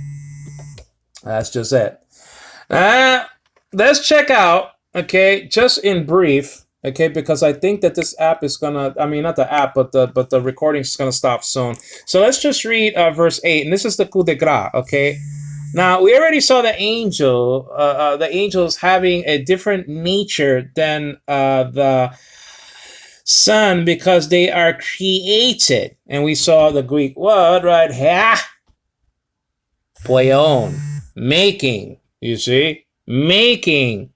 That's just it. Let's check out, okay, just in brief, okay, because I think that this app is gonna, I mean, not the app, but the recording is gonna stop soon. So let's just read verse 8, and this is the coup de grace, okay? Now, we already saw the angels having a different nature than the sun because they are created. And we saw the Greek word right here, poion, making, you see? Making,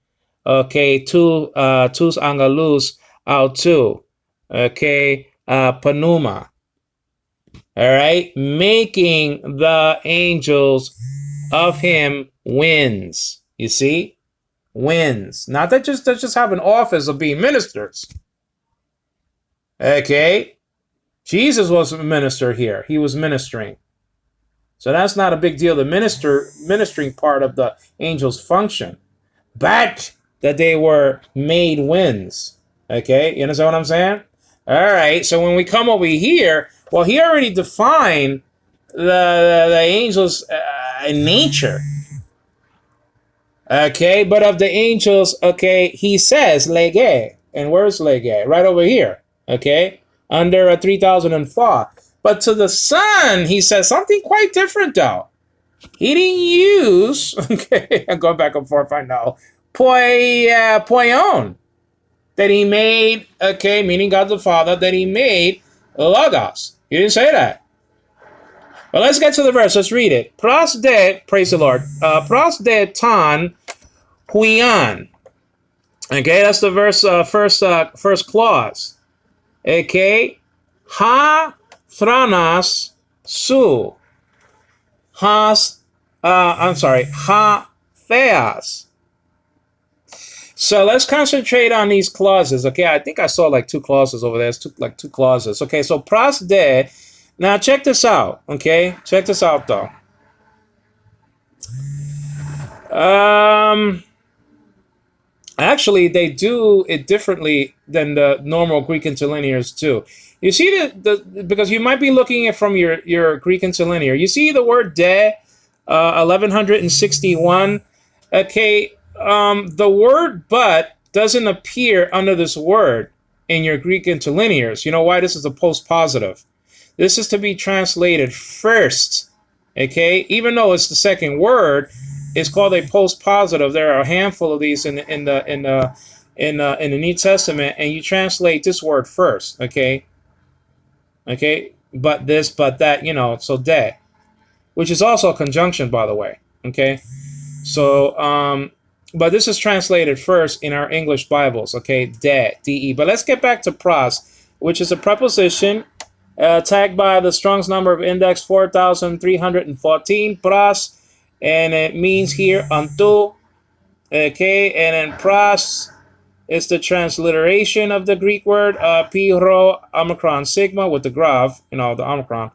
okay, tous angelus autou, okay, panuma, all right, making the angels of him winds, you see, winds, not that just have an office of being ministers, okay, Jesus was a minister here, he was ministering, so that's not a big deal, the ministering part of the angels' function, but that they were made winds. Okay, you understand what I'm saying? All right, so when we come over here, well, he already defined the angels' nature. Okay, but of the angels, okay, he says lege, and where's lege? Right over here. Okay, under 3004. But to the Son, he says something quite different, though. He didn't use, okay, I'm going back and forth, I know, poion, that he made, okay, meaning God the Father, that he made logos. He didn't say that. But let's get to the verse. Let's read it. Pros de, praise the Lord, pros de ton huion. Okay, that's the verse, first clause. Okay, ha thranas su. Ha theas. So let's concentrate on these clauses. Okay, I think I saw like two clauses over there. It's two clauses. Okay, so pros de. Now check this out. Okay, check this out though. Actually, they do it differently than the normal Greek interlinears too. You see because you might be looking at from your Greek interlinear. You see the word de, 1161. Okay, the word but doesn't appear under this word in your Greek interlinears. You know why? This is a postpositive. This is to be translated first. Okay, even though it's the second word, it's called a postpositive. There are a handful of these in the New Testament, and you translate this word first. Okay. Okay, but this, but that, you know, so de, which is also a conjunction, by the way. Okay, so but this is translated first in our English Bibles, okay? De, de. But let's get back to pros, which is a preposition tagged by the Strong's number of index 4,314, pros, and it means here unto, okay? And then pros is the transliteration of the Greek word pi rho omicron sigma with the grav, the omicron.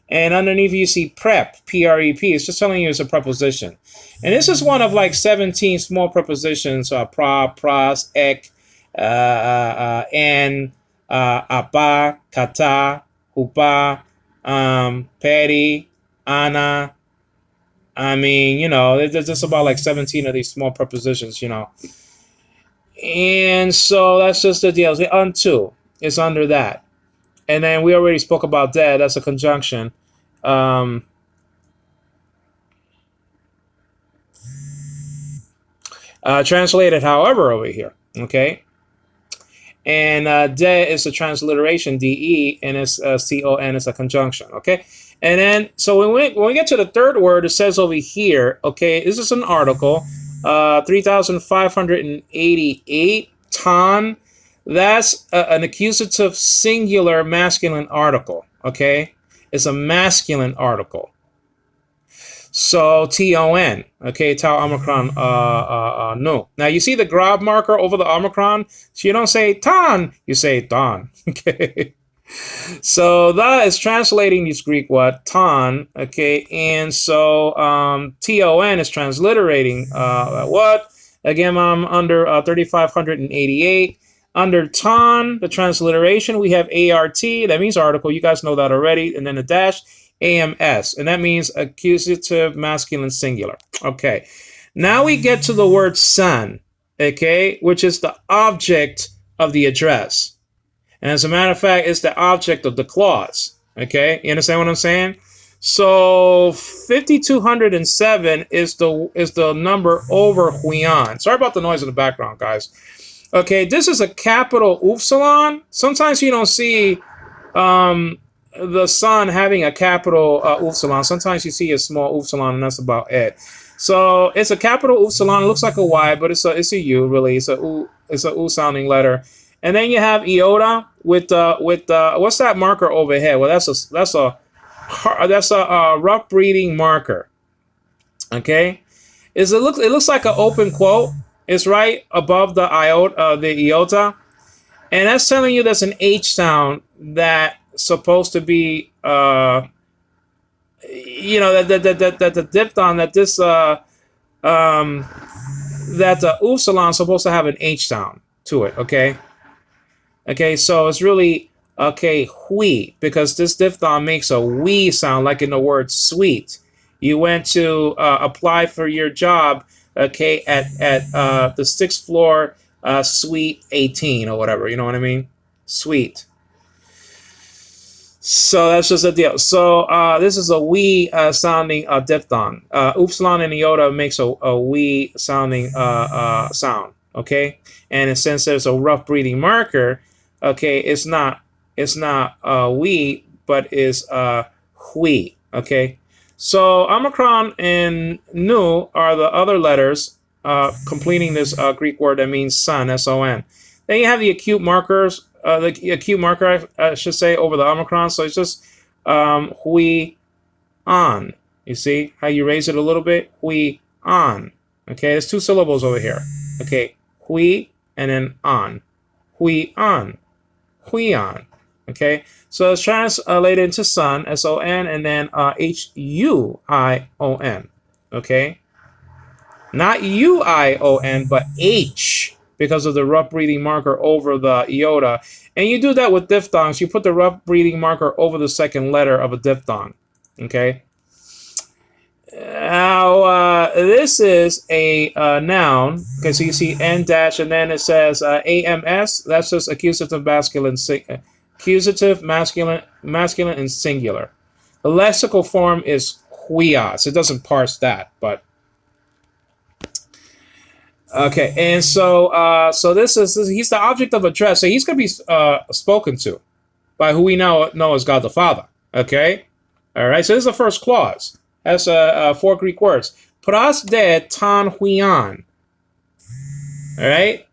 And underneath you see prep, P-R-E-P. It's just telling you it's a preposition. And this is one of like 17 small prepositions, pra, pras, ek, en, apa, kata, hupa, peri, ana. I mean, there's just about like 17 of these small prepositions, And so that's just the deal. The unto is under that. And then we already spoke about that. That's a conjunction. Translated however over here. Okay. And de is a transliteration, de, and it's con is a conjunction. Okay. And then, so when we get to the third word, it says over here, okay, this is an article, 3,588, ton. That's an accusative singular masculine article, okay? It's a masculine article. So T-O-N, okay, tau omicron no. Now you see the grav marker over the omicron, so you don't say ton, you say don, okay? So that is translating this Greek word ton, okay? And so T-O-N is transliterating what? Again, I'm under 3,588. Under ton, the transliteration, we have ART. That means article. You guys know that already. And then a dash, AMS. And that means accusative masculine singular. Okay. Now we get to the word son, okay, which is the object of the address. And as a matter of fact, it's the object of the clause. Okay. You understand what I'm saying? So 5,207 is the number over Huion. Sorry about the noise in the background, guys. Okay, this is a capital upsilon. Sometimes you don't see the sun having a capital upsilon. Sometimes you see a small upsilon, and that's about it. So it's a capital upsilon. It looks like a Y, but it's a U really. It's a U sounding letter. And then you have iota with what's that marker over here? Well, that's a rough reading marker. Okay, it looks like an open quote. It's right above the iota, and that's telling you there's an H sound that's supposed to be, that the diphthong that that the upsilon is supposed to have an H sound to it. Okay, so it's really hui, because this diphthong makes a we sound, like in the word sweet. You went to apply for your job. Okay, at the 6th floor, suite 18 or whatever, you know what I mean? Suite. So that's just a deal. So this is a we sounding diphthong. Upsilon and iota makes a we sounding sound. Okay, and since there's a rough breathing marker, okay, it's not we, but is hui. Okay. So omicron and nu are the other letters completing this Greek word that means son, S-O-N. Then you have the acute markers, the acute marker, I should say, over the omicron. So it's just hui on. You see how you raise it a little bit? Hui on. Okay, there's 2 syllables over here. Okay, hui and then on. Hui on. Hui on. Okay, so it's translated into son, S-O-N, and then H-U-I-O-N. Okay, not U-I-O-N, but H, because of the rough breathing marker over the iota. And you do that with diphthongs. You put the rough breathing marker over the second letter of a diphthong. Okay. Now, this is a noun. Okay, so you see N dash, and then it says AMS. That's just accusative masculine. Accusative, masculine, and singular. The lexical form is huios. It doesn't parse that, but okay. And so, he's the object of address. So he's going to be spoken to by who we now know as God the Father. Okay, all right. So this is the first clause. That's 4 Greek words. Pras de tan huion. All right.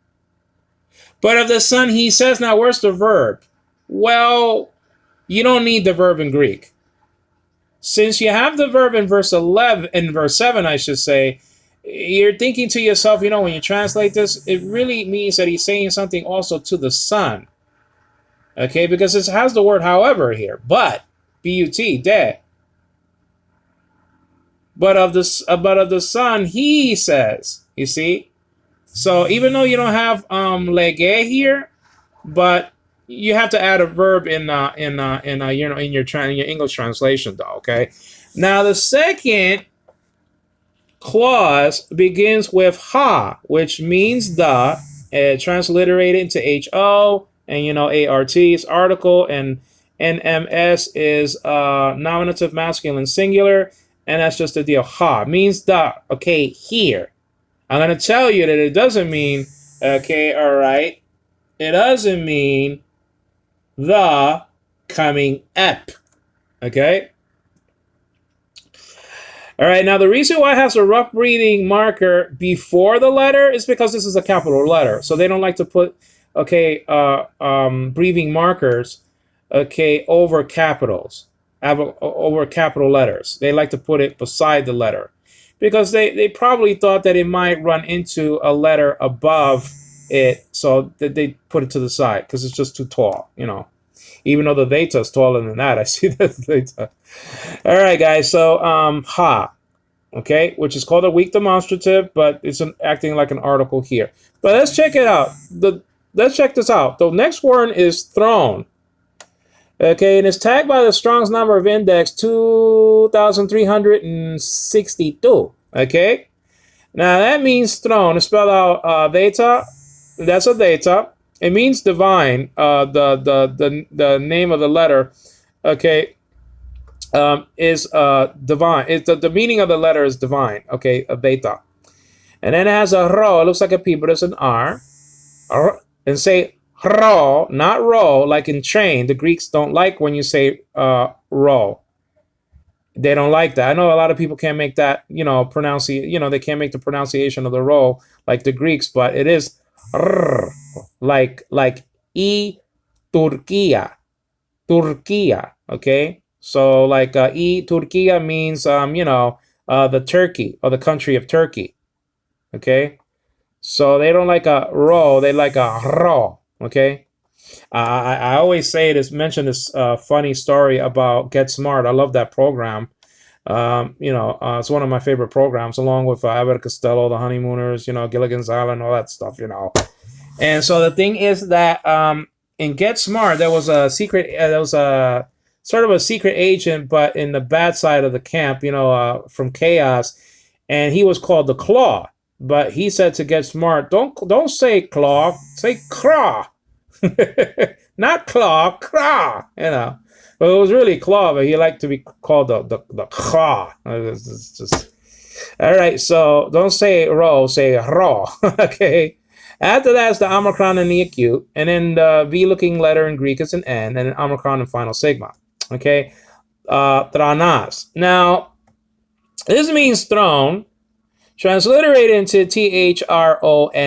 But of the son, he says, now where's the verb? Well, you don't need the verb in Greek. Since you have the verb in verse 11, in verse 7, I should say, you're thinking to yourself, when you translate this, it really means that he's saying something also to the son. Okay, because it has the word however here. But, B-U-T, de. But of the son, he says, you see? So even though you don't have lege here, but you have to add a verb in your English translation, though. Okay. Now the second clause begins with ha, which means the, transliterated into ho, and art is article, and nms is nominative masculine singular, and that's just the deal. Ha means the. Okay, here I'm gonna tell you that it doesn't mean. Okay, all right. It doesn't mean the coming up. Okay? All right, now the reason why it has a rough breathing marker before the letter is because this is a capital letter. So they don't like to put, breathing markers, over capitals, over capital letters. They like to put it beside the letter because they probably thought that it might run into a letter above it, so that they put it to the side because it's just too tall, Even though the theta is taller than that, I see that theta. All right, guys. So ha, okay, which is called a weak demonstrative, but it's acting like an article here. But let's check it out. Let's check this out. The next word is thrown. Okay, and it's tagged by the Strong's number of index 2,362. Okay, now that means thrown. It's spelled out theta. That's a theta. It means divine. The name of the letter, okay, is divine. It's the meaning of the letter is divine. Okay, a beta, and then it has a ro. It looks like a P, but it's an R. And say ro, not ro, like in train. The Greeks don't like when you say ro. They don't like that. I know a lot of people can't make that, pronounce it. They can't make the pronunciation of the ro like the Greeks, but it is like e Turquía, okay? So like e Turquía means the Turkey, or the country of Turkey, okay? So they don't like a ro, they like a ro, okay? I always mention this funny story about Get Smart. I love that program. It's one of my favorite programs, along with Abbott Costello, The Honeymooners, Gilligan's Island, all that stuff, And so the thing is that in Get Smart, there was a secret, sort of a secret agent, but in the bad side of the camp, from Chaos, and he was called the Claw. But he said to Get Smart, don't say claw, say craw. Not claw, craw, But it was really claw, but he liked to be called the craw. It's just all right. So don't say ro, say raw. Okay. After that is the omicron and the acute, and then the V-looking letter in Greek is an N, and an omicron and final sigma. Okay. Tranas. Now, this means thrown, transliterated into THRONLS.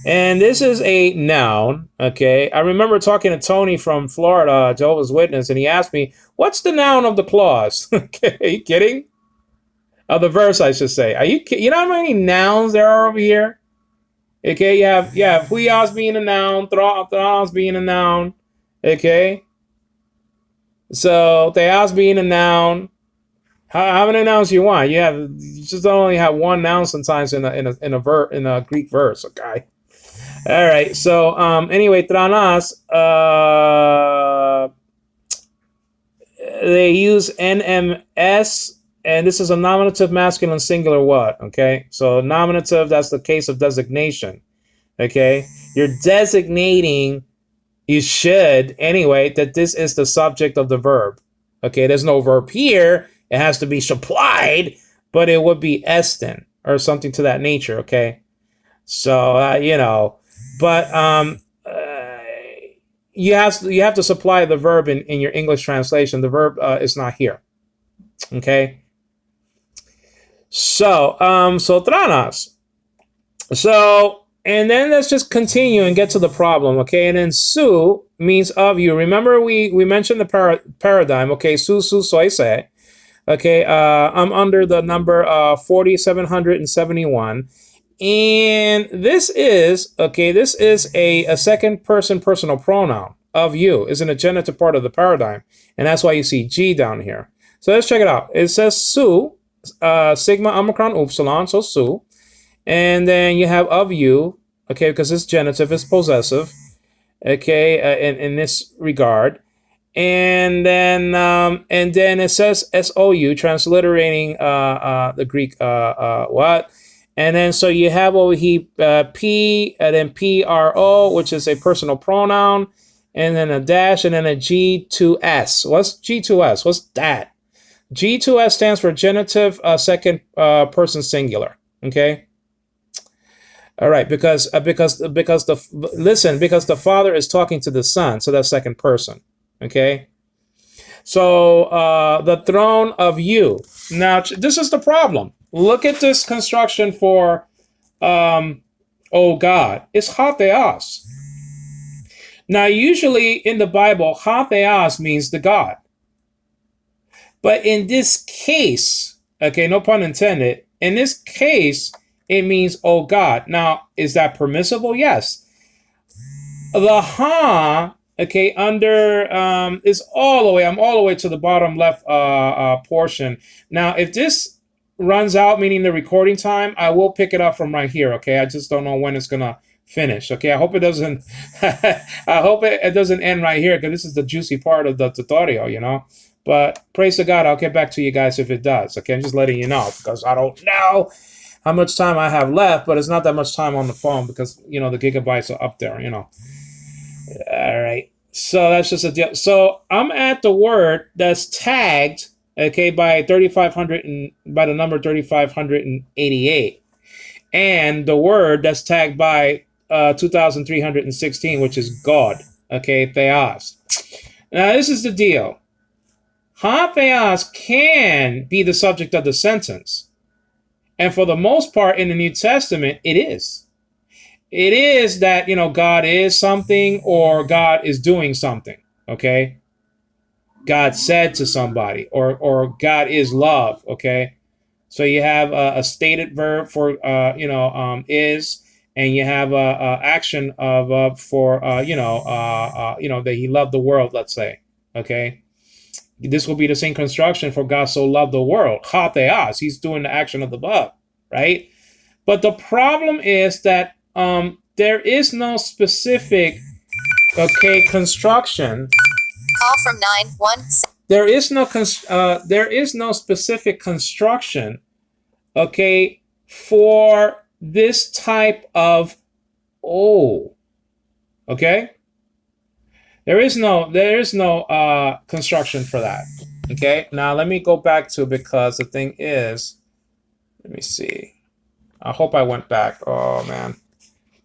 And this is a noun, okay? I remember talking to Tony from Florida, Jehovah's Witness, and he asked me, what's the noun of the clause? Okay, are you kidding? Of the verse, I should say. Are you kidding? You know how many nouns there are over here? Okay, you have huios being a noun, thros being a noun, okay? So, theos being a noun. How many nouns you want? You just only have one noun sometimes in a Greek verse, okay? All right. So anyway, tranas, they use NMS, and this is a nominative masculine singular what? Okay. So nominative, that's the case of designation. Okay. You're designating, you should anyway, that this is the subject of the verb. Okay. There's no verb here. It has to be supplied, but it would be estin or something to that nature. Okay. So, but you have to supply the verb in your English translation. The verb is not here. Okay. So, so tranas. So, and then let's just continue and get to the problem, okay? And then su means of you. Remember, we mentioned the paradigm, okay? Su soy se. Okay, I'm under the number 4771. And this is, okay, this is a second person personal pronoun of you, is in a genitive part of the paradigm. And that's why you see G down here. So let's check it out. It says su, sigma omicron upsilon, so su. And then you have of you, okay, because it's genitive, it's possessive, okay, in this regard. And then it says SOU, transliterating the Greek what? And then so you have over here P and then PRO, which is a personal pronoun, and then a dash and then a G2S. What's G2S? What's that? G2S stands for genitive second person singular. Okay. All right, because the Father is talking to the Son, so that's second person. Okay, so the throne of you. Now this is the problem. Look at this construction for oh God. It's hatheos. Now usually in the Bible, hatheos means the God, but in this case, okay, no pun intended. In this case, it means, oh God. Now, is that permissible? Yes. The ha, okay, under is all the way. I'm all the way to the bottom left portion. Now, if this runs out, meaning the recording time, I will pick it up from right here. Okay, I just don't know when it's gonna finish. Okay, I hope it doesn't. I hope it doesn't end right here because this is the juicy part of the tutorial, you know. But praise to God, I'll get back to you guys if it does. Okay, I'm just letting you know because I don't know how much time I have left, but it's not that much time on the phone because, you know, the gigabytes are up there, you know. All right. So that's just a deal. So I'm at the word that's tagged, okay, by 3,500 and by the number 3,588. And the word that's tagged by 2,316, which is God, okay, theos. Now, this is the deal. Ha theos can be the subject of the sentence. And for the most part in the New Testament, it is. It is that, you know, God is something or God is doing something, okay? God said to somebody or God is love, okay? So you have a stated verb for, is, and you have a action of for, that he loved the world, let's say, okay? This will be the same construction for God so loved the world. Ha theos, he's doing the action of the verb, right? But the problem is that there is no specific, okay, construction. Call from 916. There is no specific construction, okay, for this type of okay. There is no construction for that. Okay, now let me go back to, because the thing is, let me see. I hope I went back. Oh man,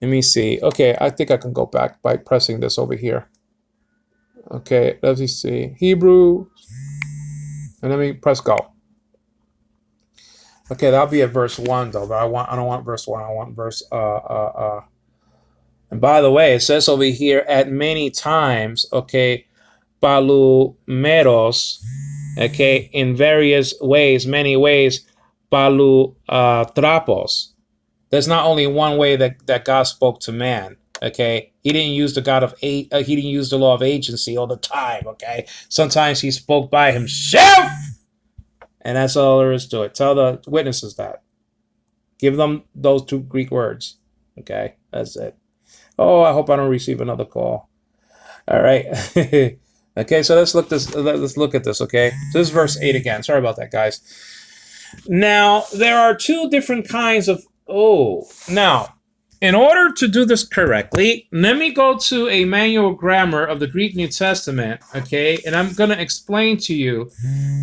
let me see. Okay, I think I can go back by pressing this over here. Okay, let me see. Hebrew, and let me press go. Okay, that'll be at verse 1 though. But I don't want verse 1. I want verse And by the way, it says over here at many times, okay, palumeros, okay, in various ways, many ways, palu trapos. There's not only one way that God spoke to man, okay? He didn't use he didn't use the law of agency all the time, okay? Sometimes he spoke by himself, and that's all there is to it. Tell the witnesses that. Give them those 2 Greek words, okay? That's it. Oh, I hope I don't receive another call. All right. Okay, so let's look at this, okay? So this is verse 8 again. Sorry about that, guys. Now, there are 2 different kinds of Now, in order to do this correctly, let me go to a manual grammar of the Greek New Testament, okay? And I'm going to explain to you,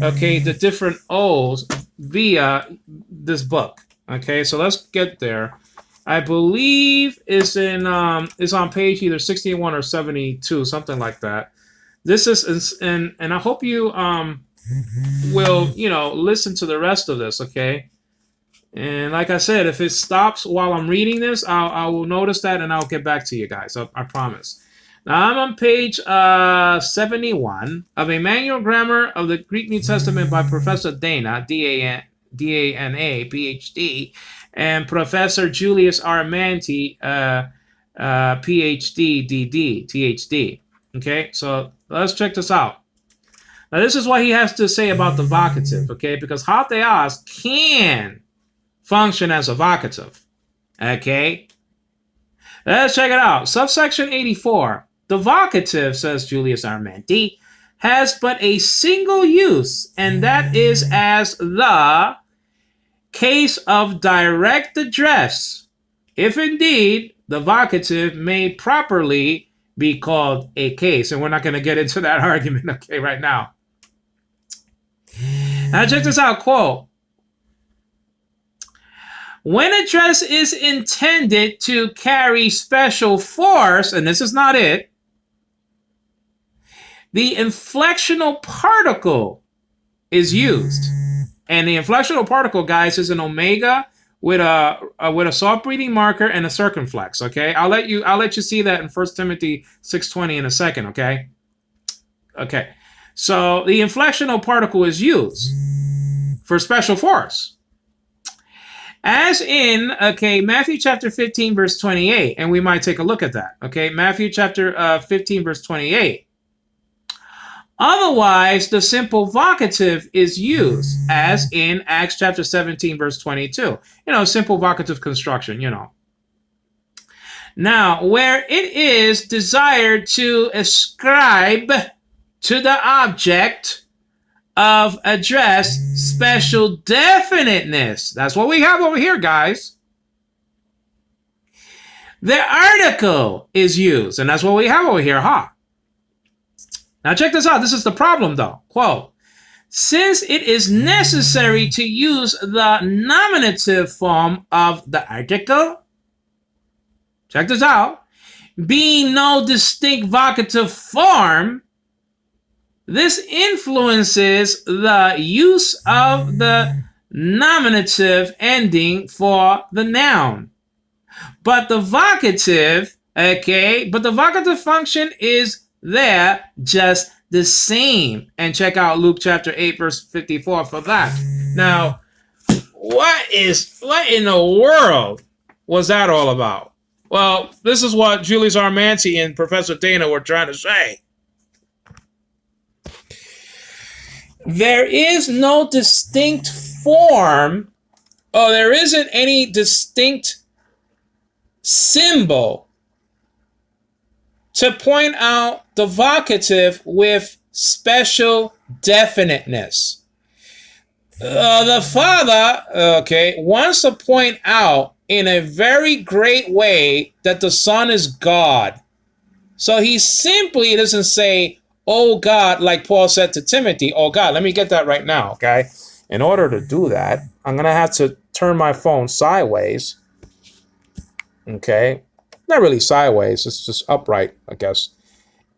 okay, the different O's via this book, okay? So let's get there. I believe is on page either 61 or 72, something like that. This is, and I hope you will, listen to the rest of this, okay? And like I said, if it stops while I'm reading this, I will notice that and I'll get back to you guys. I promise. Now I'm on page 71 of a manual grammar of the Greek New Testament by Professor Dana, D-A-N-A, Ph.D., and Professor Julius R. Manti, Ph.D., D.D., Th.D. Okay, so let's check this out. Now this is what he has to say about the vocative, okay? Because hatheos can function as a vocative, okay? Let's check it out. Subsection 84. The vocative, says Julius Armenti, has but a single use, and that is as the case of direct address, if indeed the vocative may properly be called a case. And we're not going to get into that argument, okay, right now. Now check this out, quote. When address is intended to carry special force, and this is not it, the inflectional particle is used. And the inflectional particle, guys, is an omega with a soft breathing marker and a circumflex, okay? I'll let you see that in 1 Timothy 6:20 in a second, okay? Okay. So the inflectional particle is used for special force. As in, okay, Matthew chapter 15, verse 28, and we might take a look at that, okay? Matthew chapter 15, verse 28. Otherwise, the simple vocative is used, as in Acts chapter 17, verse 22. You know, simple vocative construction, you know. Now, where it is desired to ascribe to the object of address special definiteness. That's what we have over here, guys. The article is used, and that's what we have over here, huh? Now check this out. This is the problem, though. Quote, since it is necessary to use the nominative form of the article, check this out, being no distinct vocative form, this influences the use of the nominative ending for the noun. But the vocative, okay, but the vocative function is there just the same. And check out Luke chapter 8, verse 54 for that. Now, what in the world was that all about? Well, this is what Julius Armenti and Professor Dana were trying to say. There is no distinct form, or there isn't any distinct symbol to point out the vocative with special definiteness. The Father, okay, wants to point out in a very great way that the Son is God. So he simply doesn't say, oh God, like Paul said to Timothy, oh God. Let me get that right now, okay? In order to do that, I'm going to have to turn my phone sideways. Okay? Not really sideways, it's just upright, I guess.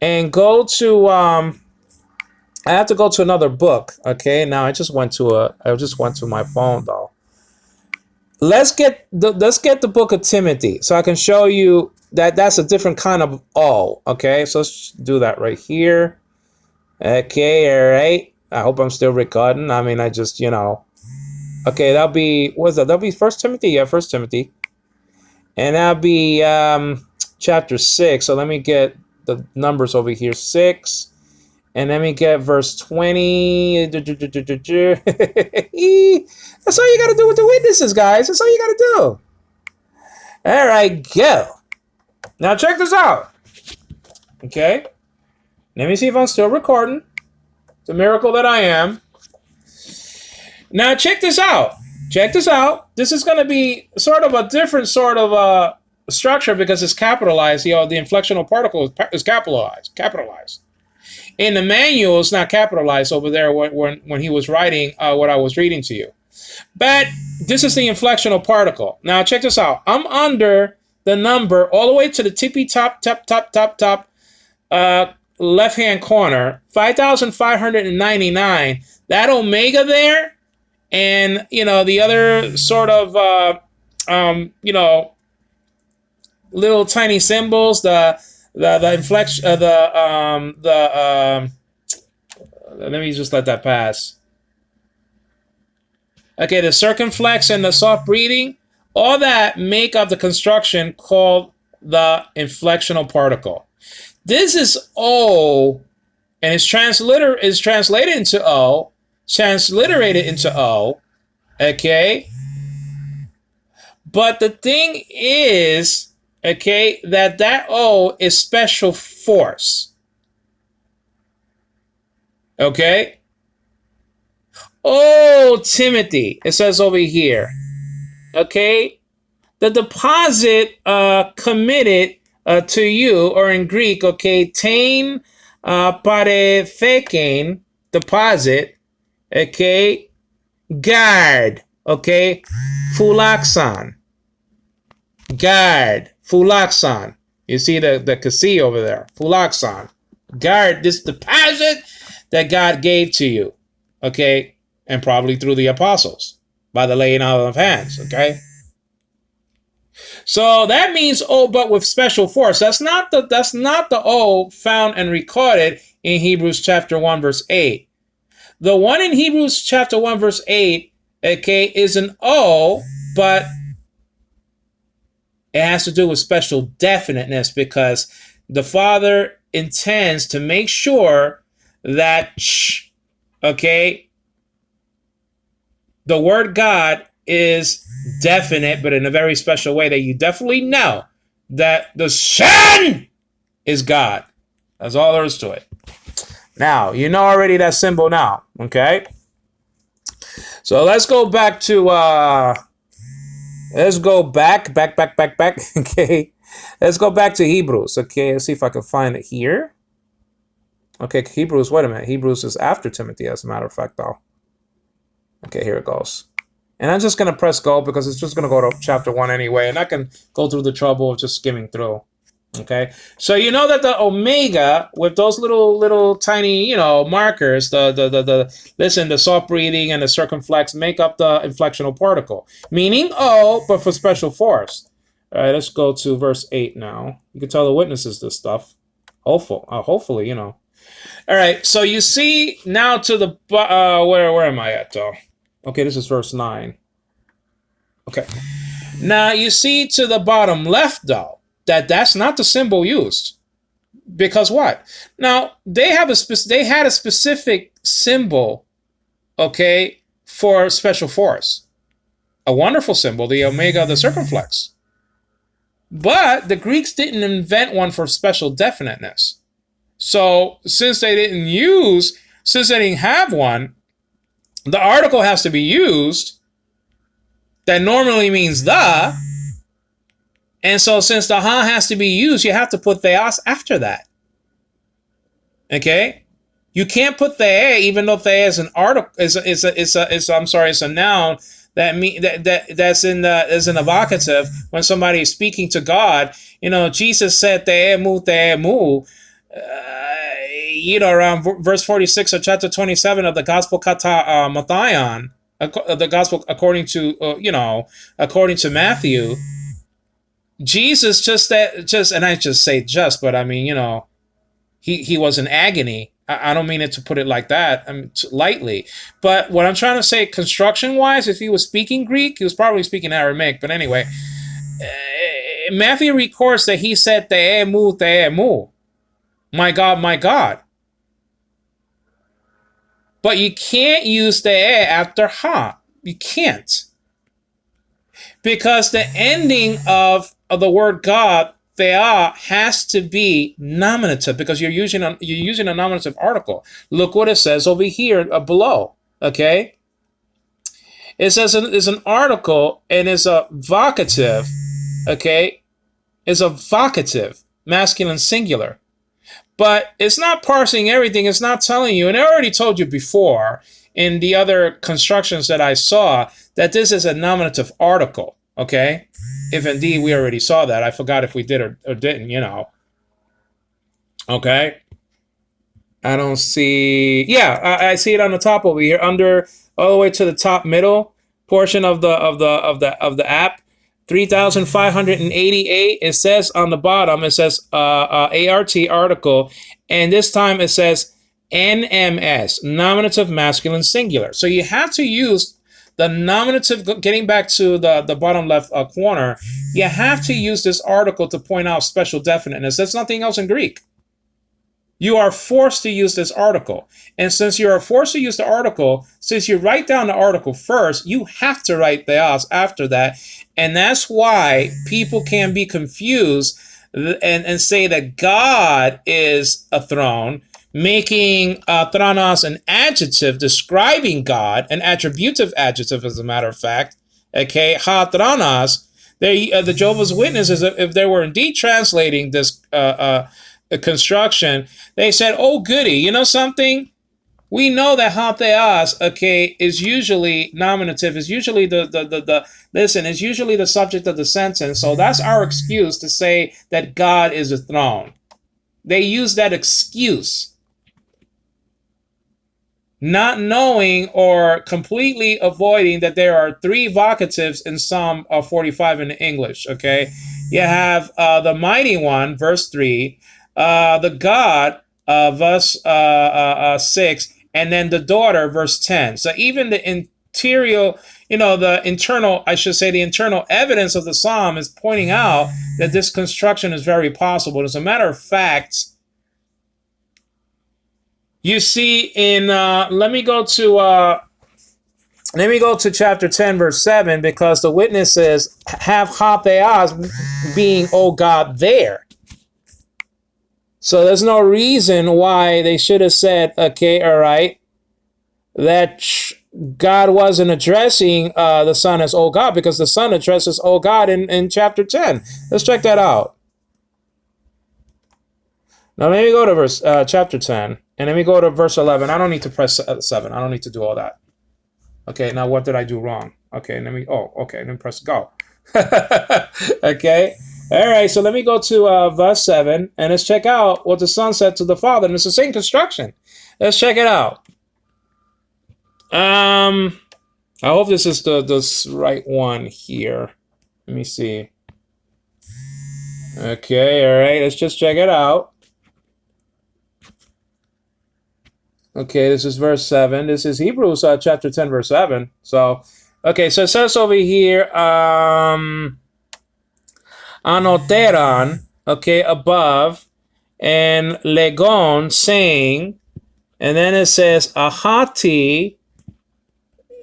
And go to, I have to go to another book, okay? Now I just went to my phone though. Let's get the book of Timothy so I can show you that that's a different kind of O, okay? So let's do that right here. Okay, all right. I hope I'm still recording. I mean, I just, you know. Okay, that'll be, what's that? That'll be 1 Timothy? Yeah, 1 Timothy. And that'll be chapter 6. So let me get the numbers over here. 6. And let me get verse 20. That's all you got to do with the witnesses, guys. That's all you got to do. All right, go. Now check this out. Okay. Let me see if I'm still recording. It's a miracle that I am. Now check this out. Check this out. This is going to be sort of a different sort of structure because it's capitalized. You know, the inflectional particle is capitalized. In the manual, it's not capitalized over there when he was writing what I was reading to you. But this is the inflectional particle. Now check this out. I'm under the number all the way to the tippy top, left-hand corner, 5,599. That omega there And the other sort of little tiny symbols, the inflection, let me just let that pass. Okay, the circumflex and the soft breathing, all that make up the construction called the inflectional particle. This is O, and it's translated into O, transliterated into O. Okay, but the thing is, okay, that O is special force. Okay. Oh, Timothy, it says over here. Okay, the deposit committed to you, or in Greek, okay, tein paretheken, deposit, okay, guard, okay, phulaxon, guard, phulaxon. You see the kasi over there, phulaxon. Guard this deposit that God gave to you, okay, and probably through the apostles by the laying out of hands, okay. So that means O, but with special force. That's not the O found and recorded in Hebrews chapter 1 verse 8. The one in Hebrews chapter 1 verse 8, okay, is an O, but it has to do with special definiteness, because the Father intends to make sure that, okay, the word God is definite, but in a very special way, that you definitely know that the Son is God. That's all there is to it. Now, you know already that symbol now, okay? So let's go back to, let's go back, okay? Let's go back to Hebrews, okay? Let's see if I can find it here. Okay, Hebrews, wait a minute. Hebrews is after Timothy, as a matter of fact, though. Okay, here it goes. And I'm just going to press go because it's just going to go to chapter 1 anyway. And I can go through the trouble of just skimming through. Okay. So you know that the omega, with those little tiny, markers, the soft breathing and the circumflex make up the inflectional particle. Meaning O, but for special force. All right, let's go to verse 8 now. You can tell the witnesses this stuff. Hopefully, All right, so you see now to the, where am I at, though? Okay, this is verse 9. Okay. Now, you see to the bottom left, though, that's not the symbol used. Because what? Now, they had a specific symbol, okay, for special force. A wonderful symbol, the omega of the circumflex. But the Greeks didn't invent one for special definiteness. So, since they didn't have one, the article has to be used that normally means the. And so since the ha has to be used, you have to put theos after that. Okay? You can't put the even though the is an article, it's a noun that's in a vocative when somebody is speaking to God. Jesus said te around verse 46 of chapter 27 of the Gospel Kata Mattheon, the Gospel according to Matthew. Jesus and I just say but I mean, he was in agony. I don't mean it to put it like that, lightly. But what I'm trying to say, construction-wise, if he was speaking Greek, he was probably speaking Aramaic. But anyway, Matthew records that he said, te emu, my God, my God. But you can't use the after ha. You can't. Because the ending of the word God, thea, has to be nominative, because you're using a nominative article. Look what it says over here below. Okay? It says it's an article and it's a vocative. Okay? It's a vocative, masculine singular. But it's not parsing everything. It's not telling you. And I already told you before in the other constructions that I saw that this is a nominative article. Okay? If indeed we already saw that. I forgot if we did or didn't, Okay? I don't see. Yeah, I see it on the top over here, under all the way to the top middle portion of the app. 3,588. It says on the bottom. It says ART article, and this time it says NMS, nominative masculine singular. So you have to use the nominative. Getting back to the bottom left corner, you have to use this article to point out special definiteness. There's nothing else in Greek. You are forced to use this article. And since you are forced to use the article, since you write down the article first, you have to write theos after that. And that's why people can be confused and say that God is a throne, making thronos an adjective describing God, an attributive adjective, as a matter of fact. Okay, ha thronos. The Jehovah's Witnesses, if they were indeed translating this construction, they said, "Oh, goody! You know something? We know that hatheos, okay, is usually nominative. Is usually the listen. Is usually the subject of the sentence. So that's our excuse to say that God is a throne." They use that excuse, not knowing or completely avoiding that there are three vocatives in Psalm 45 in English. Okay, you have the mighty one, verse 3. The God, verse 6, and then the daughter, verse 10. So even the interior, the internal, I should say, the internal evidence of the psalm is pointing out that this construction is very possible. As a matter of fact, you see in, let me go to chapter 10, verse 7, because the witnesses have hatheos being, oh God, there. So there's no reason why they should have said, okay, all right, that God wasn't addressing the Son as oh God, because the Son addresses oh God in chapter 10. Let's check that out. Now let me go to chapter 10, and let me go to verse 11. I don't need to press 7. I don't need to do all that. Okay, now what did I do wrong? Okay, let me press go. Okay. All right, so let me go to verse 7, and let's check out what the Son said to the Father. And it's the same construction. Let's check it out. I hope this is the right one here. Let me see. Okay, all right, let's just check it out. Okay, this is verse 7. This is Hebrews chapter 10, verse 7. So, okay, so it says over here, anoteran, okay, above, and legon, saying, and then it says ahati,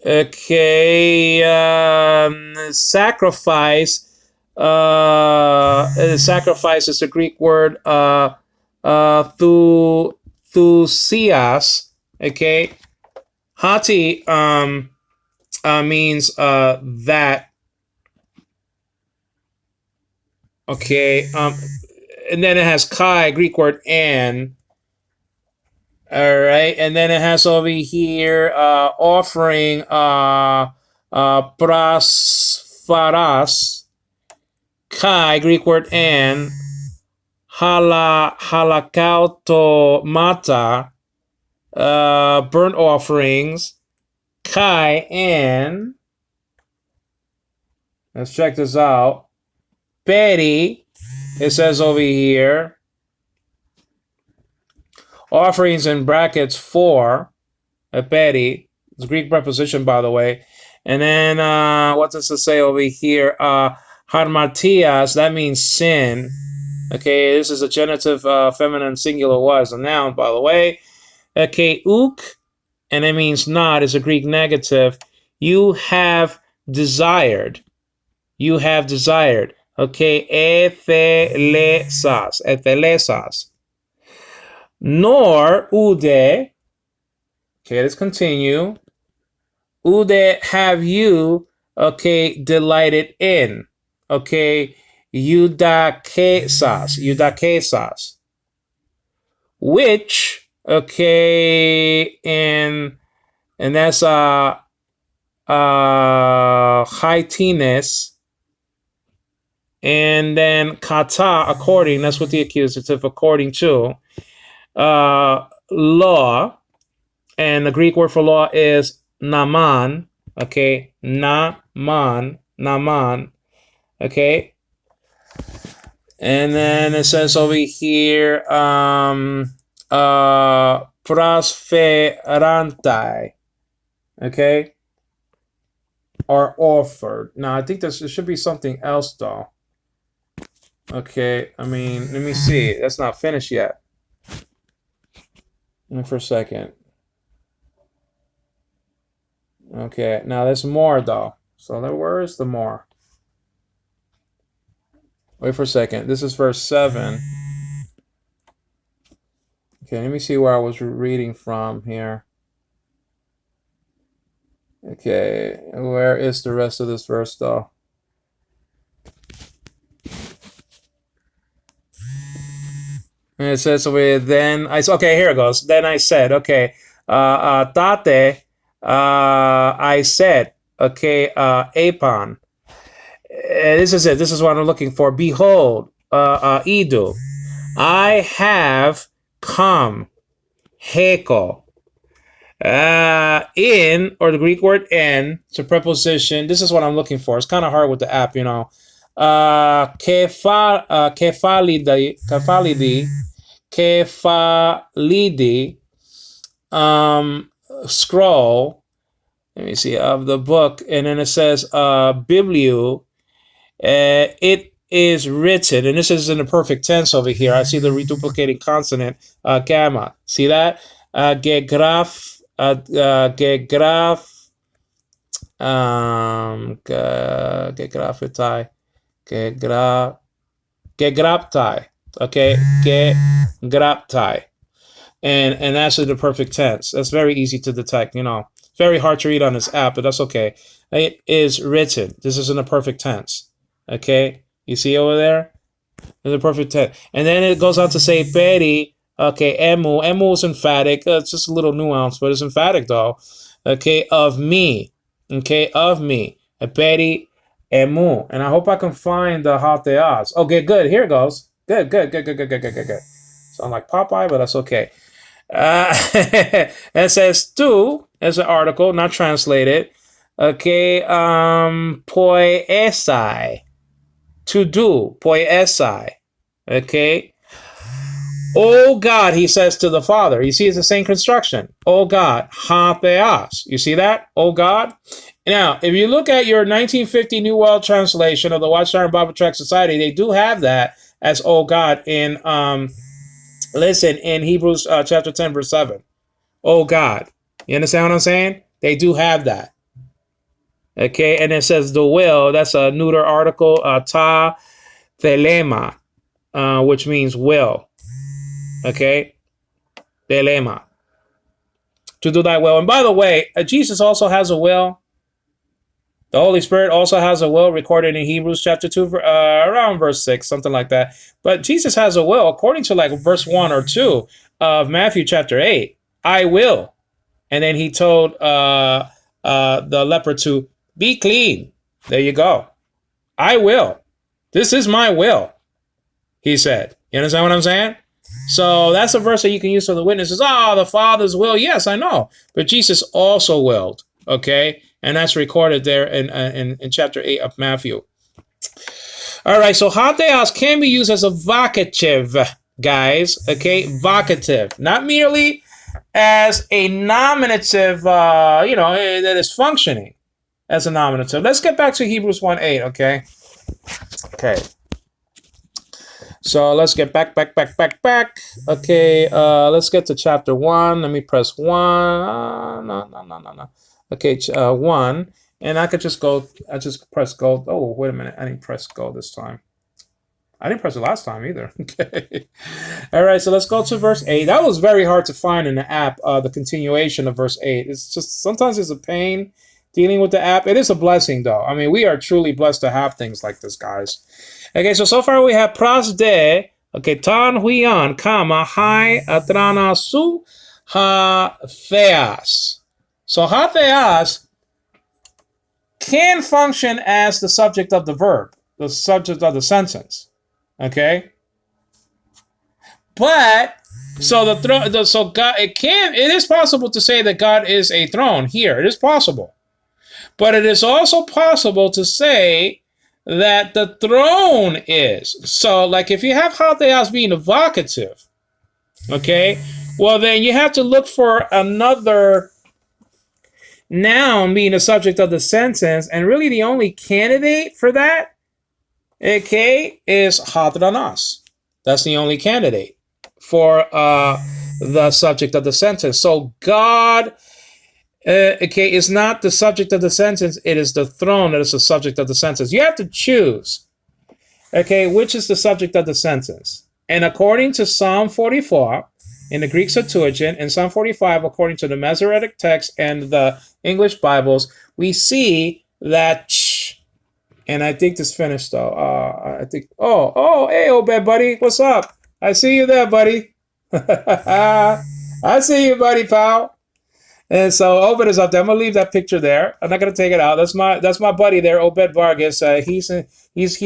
okay, sacrifice. Sacrifice is the Greek word thusias, okay. Hati means that. Okay, and then it has kai, Greek word and. All right, and then it has over here offering prasfaras, kai, Greek word and, halakauto mata, burnt offerings, kai and. Let's check this out. Peri, it says over here, offerings in brackets for, a peri, it's a Greek preposition, by the way. And then, what does it say over here? Harmatias, that means sin. Okay, this is a genitive feminine singular was, a noun, by the way. Okay, uk, and it means not, is a Greek negative. You have desired. You have desired. Okay, ethelesas. Nor ude, okay, let's continue. Ude have you, okay, delighted in. Okay, eudakesas. Which, okay, and that's hightines. And then kata, according, that's what the accusative, according to. law, and the Greek word for law is naman. Okay, naman, naman. Okay, and then it says over here, prosperantai. Okay, are offered. Now I think there should be something else though. Okay, I mean, let me see. That's not finished yet. For a second. Okay, now there's more though. So where is the more? Wait for a second. This is verse 7. Okay, let me see where I was reading from here. Okay, where is the rest of this verse though? And it says over then okay, here it goes. Then I said, okay, tate, I said, okay, apon. This is it. This is what I'm looking for. Behold, idu, I have come, heko. In, or the Greek word in, it's a preposition. This is what I'm looking for. It's kind of hard with the app, you know. Kefalidi, scroll. Let me see, of the book, and then it says biblio. It is written, and this is in the perfect tense over here. I see the reduplicating consonant, gamma. See that? Gegraf, gegraftai, gegraptai. Okay, gegraptai. And that's the perfect tense. That's very easy to detect, you know. Very hard to read on this app, but that's okay. It is written. This is in the perfect tense. Okay, you see over there? It's a perfect tense. And then it goes on to say peri. Okay, emu. Emu is emphatic. It's just a little nuance, but it's emphatic though. Okay, of me. Okay, of me. Peri emu. And I hope I can find the hateas. Okay, good. Here it goes. Good. Sound like Popeye, but that's okay. It says tu as an article, not translated. Okay, poiesai, to do, poiesai. Okay. Oh God, he says to the Father. You see, it's the same construction. Oh God, hapeas. You see that? Oh God. Now, if you look at your 1950 New World Translation of the Watchtower Bible Tract Society, they do have that as oh God in listen, in Hebrews chapter 10, verse 7. Oh God. You understand what I'm saying? They do have that. Okay, and it says the will, that's a neuter article, ta thelema, which means will. Okay, thelema. To do thy will. And by the way, Jesus also has a will. The Holy Spirit also has a will recorded in Hebrews chapter 2, around verse 6, something like that. But Jesus has a will according to like verse 1 or 2 of Matthew chapter 8. I will. And then he told the leper to be clean. There you go. I will. This is my will, he said. You understand what I'm saying? So that's a verse that you can use for the witnesses. Oh, the Father's will. Yes, I know. But Jesus also willed. Okay? And that's recorded there in chapter 8 of Matthew. All right, so hateos can be used as a vocative, guys. Okay? Vocative. Not merely as a nominative, that is functioning as a nominative. Let's get back to Hebrews 1:8, okay? Okay. So let's get back. Okay, let's get to chapter 1. Let me press 1. No. Okay, 1. And I just press go. Oh, wait a minute. I didn't press go this time. I didn't press it last time either. Okay. All right, so let's go to verse 8. That was very hard to find in the app, the continuation of verse 8. It's just, sometimes it's a pain dealing with the app. It is a blessing, though. I mean, we are truly blessed to have things like this, guys. Okay, so far we have pras de, okay, tan huian, kama, hai, atrana, su, ha, theas. So ha, theas can function as the subject of the verb, the subject of the sentence. Okay? But So the throne, so God, it is possible to say that God is a throne here. It is possible, but it is also possible to say that the throne is. So, like if you have hatheos being evocative, okay, well then you have to look for another noun being the subject of the sentence, and really the only candidate for that, okay, is hadranas. That's the only candidate for the subject of the sentence. So God, okay, is not the subject of the sentence. It is the throne that is the subject of the sentence. You have to choose, okay, which is the subject of the sentence. And according to Psalm 44 in the Greek Septuagint, and Psalm 45 according to the Masoretic text and the English Bibles, we see that. And I think this finished though. I think. Hey, Obed, buddy, what's up? I see you there, buddy. I see you, buddy, pal. And so Obed is up there. I'm gonna leave that picture there. I'm not gonna take it out. That's my buddy there, Obed Vargas. He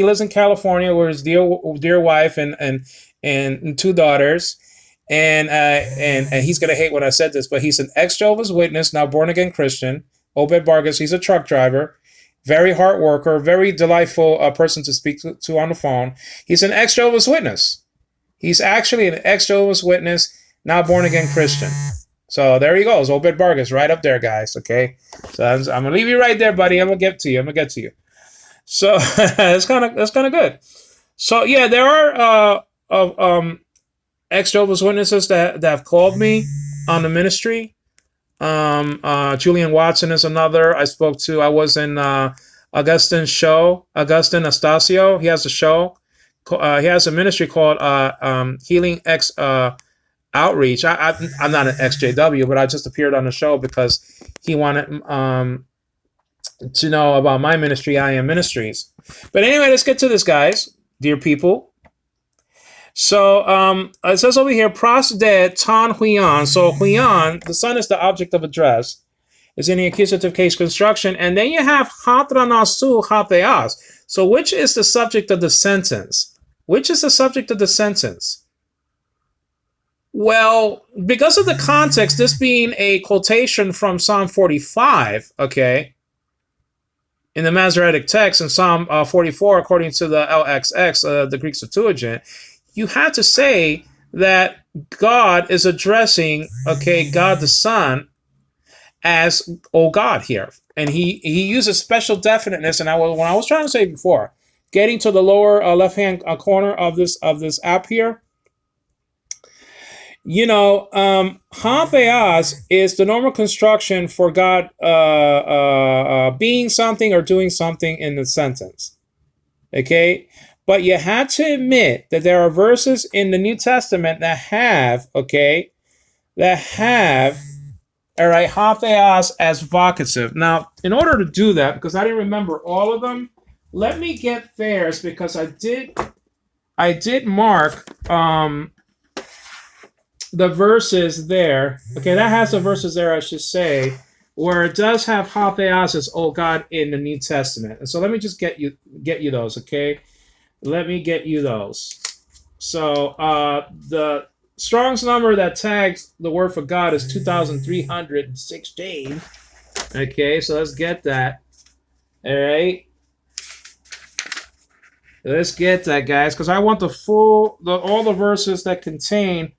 lives in California with his dear wife and two daughters. And he's gonna hate when I said this, but he's an ex-Jehovah's Witness, now born again Christian. Obed Vargas. He's a truck driver. Very hard worker, very delightful person to speak to on the phone. He's an ex-Jehovah's Witness. He's actually an ex-Jehovah's Witness, now born-again Christian. So there he goes, Obed Vargas, right up there, guys, okay? So I'm going to leave you right there, buddy. I'm going to get to you. So that's kind of good. So, yeah, there are ex-Jehovah's Witnesses that have called me on the ministry. Julian Watson is another I spoke to. I was in Augustine's show. Augustine Astacio. He has a show. He has a ministry called Healing X Outreach. I'm not an XJW, but I just appeared on the show because he wanted to know about my ministry, I Am Ministries. But anyway, let's get to this, guys, dear people. So it says over here, pros de ton huion. So huion, the son is the object of address, is in the accusative case construction. And then you have hatranasu hatheas. So which is the subject of the sentence? Which is the subject of the sentence? Well, because of the context, this being a quotation from Psalm 45, okay, in the Masoretic text, in Psalm 44, according to the LXX, the Greek Septuagint, you have to say that God is addressing, okay, God the Son as, oh God, here. And he uses special definiteness. And when I was trying to say before, getting to the lower left-hand corner of this app here, you know, hatheas is the normal construction for God being something or doing something in the sentence. Okay? But you have to admit that there are verses in the New Testament that have, all right, hatheas as vocative. Now, in order to do that, because I didn't remember all of them, let me get theirs because I did mark the verses there. Okay, that has the verses there, I should say, where it does have hatheas as, oh God, in the New Testament. And so let me just get you those, okay? Let me get you those. So the Strong's number that tags the word for God is 2,316. Okay, so let's get that. All right. Let's get that, guys, because I want all the verses that contain,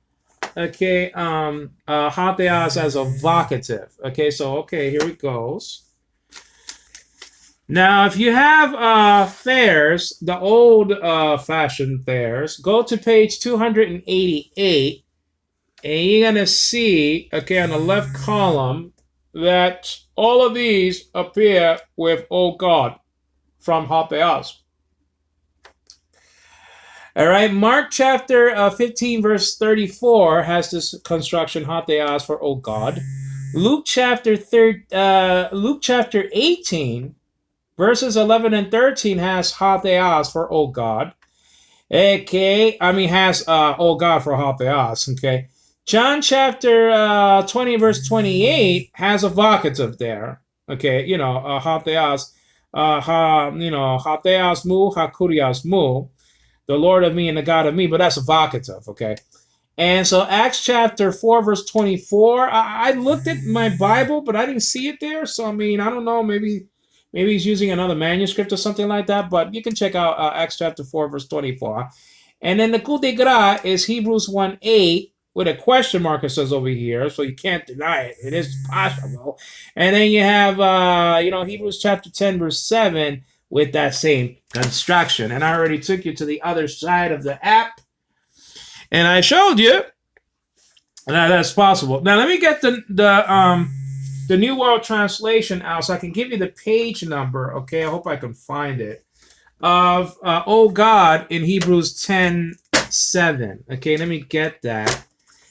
okay, hatheas as a vocative. Okay, so, okay, here it goes. Now, if you have Thayers, the old-fashioned Thayers, go to page 288, and you're going to see, okay, on the left column, that all of these appear with, oh God, from hatheas. All right, Mark chapter 15, verse 34 has this construction, hatheas, for oh God. Luke chapter 18, verses 11 and 13 has hatheas for oh God. Okay, has oh God for hatheas. Okay, John chapter 20, verse 28 has a vocative there. Okay, hatheas, hatheas mu, hakurias mu, the Lord of me and the God of me, but that's a vocative. Okay, And so Acts chapter 4, verse 24, I looked at my Bible, but I didn't see it there. So, I mean, I don't know, maybe he's using another manuscript or something like that, but you can check out Acts chapter 4, verse 24. And then the coup de grace is Hebrews 1:8 with a question mark, it says over here, so you can't deny it. It is possible. And then you have, Hebrews chapter 10, verse 7 with that same construction. And I already took you to the other side of the app. And I showed you that that's possible. Now let me get the New World Translation out so I can give you the page number. Okay, I hope I can find it. Of "Oh God" in Hebrews 10:7. Okay, let me get that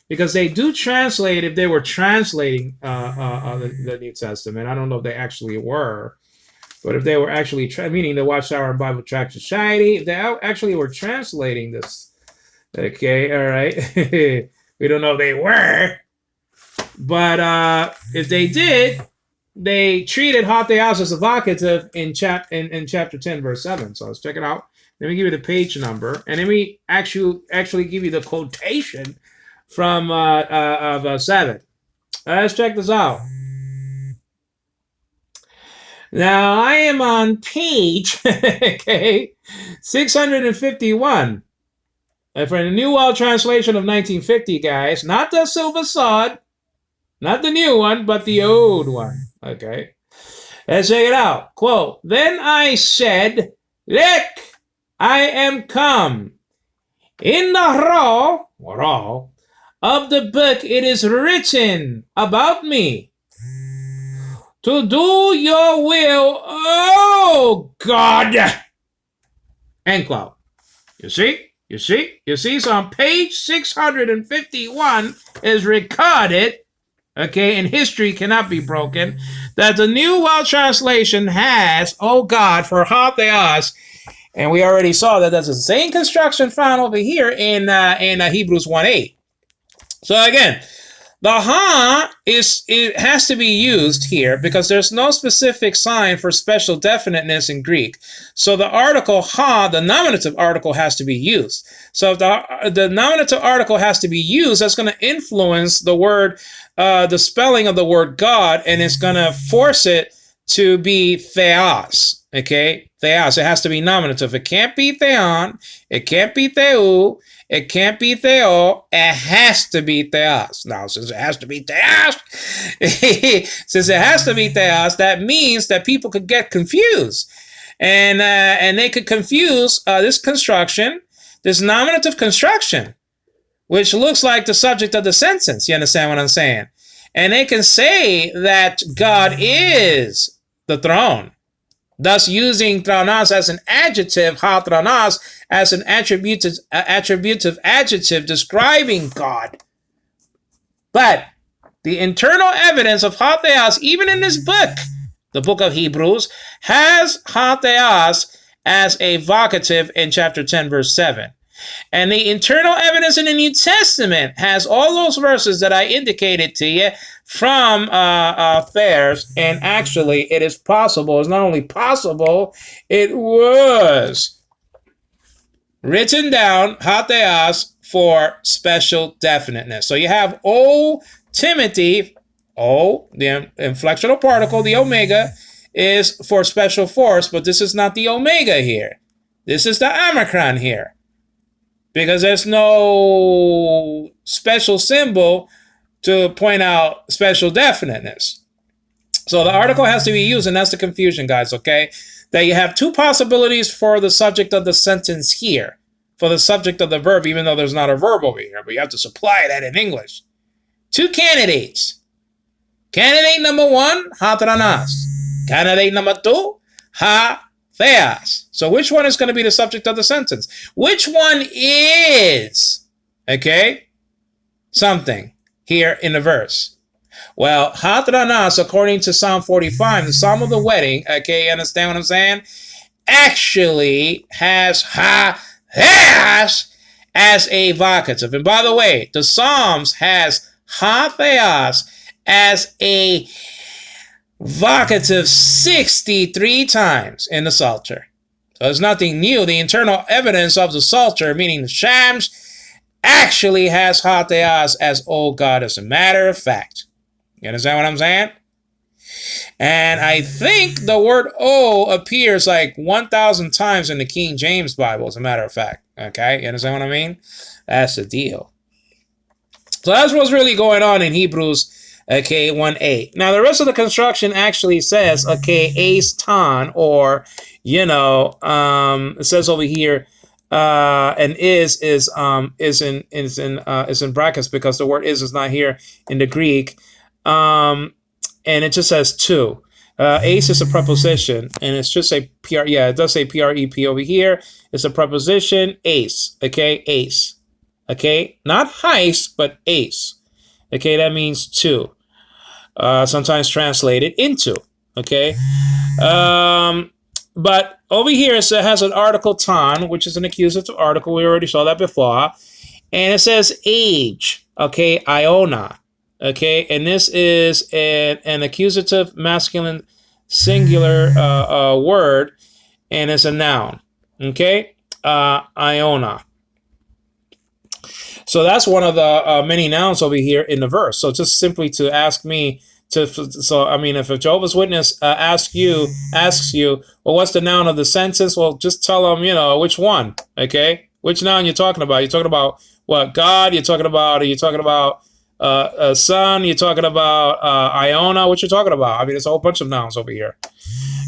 because they do translate if they were translating the New Testament. I don't know if they actually were, but if they were actually meaning the Watchtower and Bible Tract Society, if they actually were translating this. Okay, all right. We don't know if they were, but if they did, they treated hatheos as a vocative in chapter 10, verse 7. So let's check it out. Let me give you the page number, and let me actually give you the quotation from of 7. Let's check this out. Now I am on page 651. For the New World Translation of 1950, guys, not the Silver Sword, not the new one, but the old one. Okay, let's check it out. Quote, "Then I said, look, I am come. In the roll of the book it is written about me to do your will, oh God." End quote. You see? So on page 651 is recorded, okay, and history cannot be broken, that the New World Translation has, "Oh God," for hatheos, and we already saw that that's the same construction found over here in Hebrews 1:8. So again, the ha it has to be used here because there's no specific sign for special definiteness in Greek. So the article ha, the nominative article, has to be used. So if the nominative article has to be used, that's going to influence the word, the spelling of the word God, and it's going to force it to be theos. Okay, theos. It has to be nominative. It can't be theon. It can't be theu. It can't be theo. It has to be theos. Now, since it has to be theos, that means that people could get confused, and they could confuse this construction, this nominative construction, which looks like the subject of the sentence. You understand what I'm saying? And they can say that God is the throne, thus using thronos as an adjective, ha thronos, as an attributive adjective describing God. But the internal evidence of hatheos, even in this book, the book of Hebrews, has hatheos as a vocative in chapter 10, verse 7. And the internal evidence in the New Testament has all those verses that I indicated to you from Thayers. And actually, it is possible. It's not only possible, it was written down, hatheos, for special definiteness. So you have O Timothy, O, the inflectional particle, the omega, is for special force, but this is not the omega here. This is the omicron here, because there's no special symbol to point out special definiteness. So the article has to be used, and that's the confusion, guys, okay? That you have two possibilities for the subject of the sentence here, for the subject of the verb, even though there's not a verb over here, but you have to supply that in English. Two candidates. Candidate number 1, hatranas. Candidate number 2, hatheos. So which one is going to be the subject of the sentence? Which one is, okay, something here in the verse? Well, hatranas, according to Psalm 45, the Psalm of the Wedding, okay, you understand what I'm saying? Actually has hatheos as a vocative. And by the way, the Psalms has hatheos as a vocative 63 times in the Psalter. So it's nothing new. The internal evidence of the Psalter, meaning the Shams, actually has hateas as oh God, as a matter of fact. You understand what I'm saying? And I think the word oh appears like 1,000 times in the King James Bible, as a matter of fact. Okay, you understand what I mean? That's the deal. So that's what's really going on in Hebrews, okay, 1:8. Now the rest of the construction actually says, okay, ace ton, or it says over here, and is in brackets because the word is not here in the Greek, and it just says two. Ace is a preposition, and it's just a pr. Yeah, it does say prep over here. It's a preposition, ace. Okay, ace. Okay, not heist, but ace. Okay, that means two. Sometimes translated into. Okay, but over here it has an article ton, which is an accusative article. We already saw that before, and it says age. Okay, Iona. Okay, and this is an accusative masculine singular word, and it's a noun. Okay, Iona. So that's one of the many nouns over here in the verse. So just simply to ask me so I mean, if a Jehovah's Witness asks you, well, what's the noun of the sentence? Well, just tell them, which one. Okay, which noun you're talking about? You're talking about what? God? You're talking about? Are you talking about son? You're talking about Iona? What you're talking about? I mean, there's a whole bunch of nouns over here.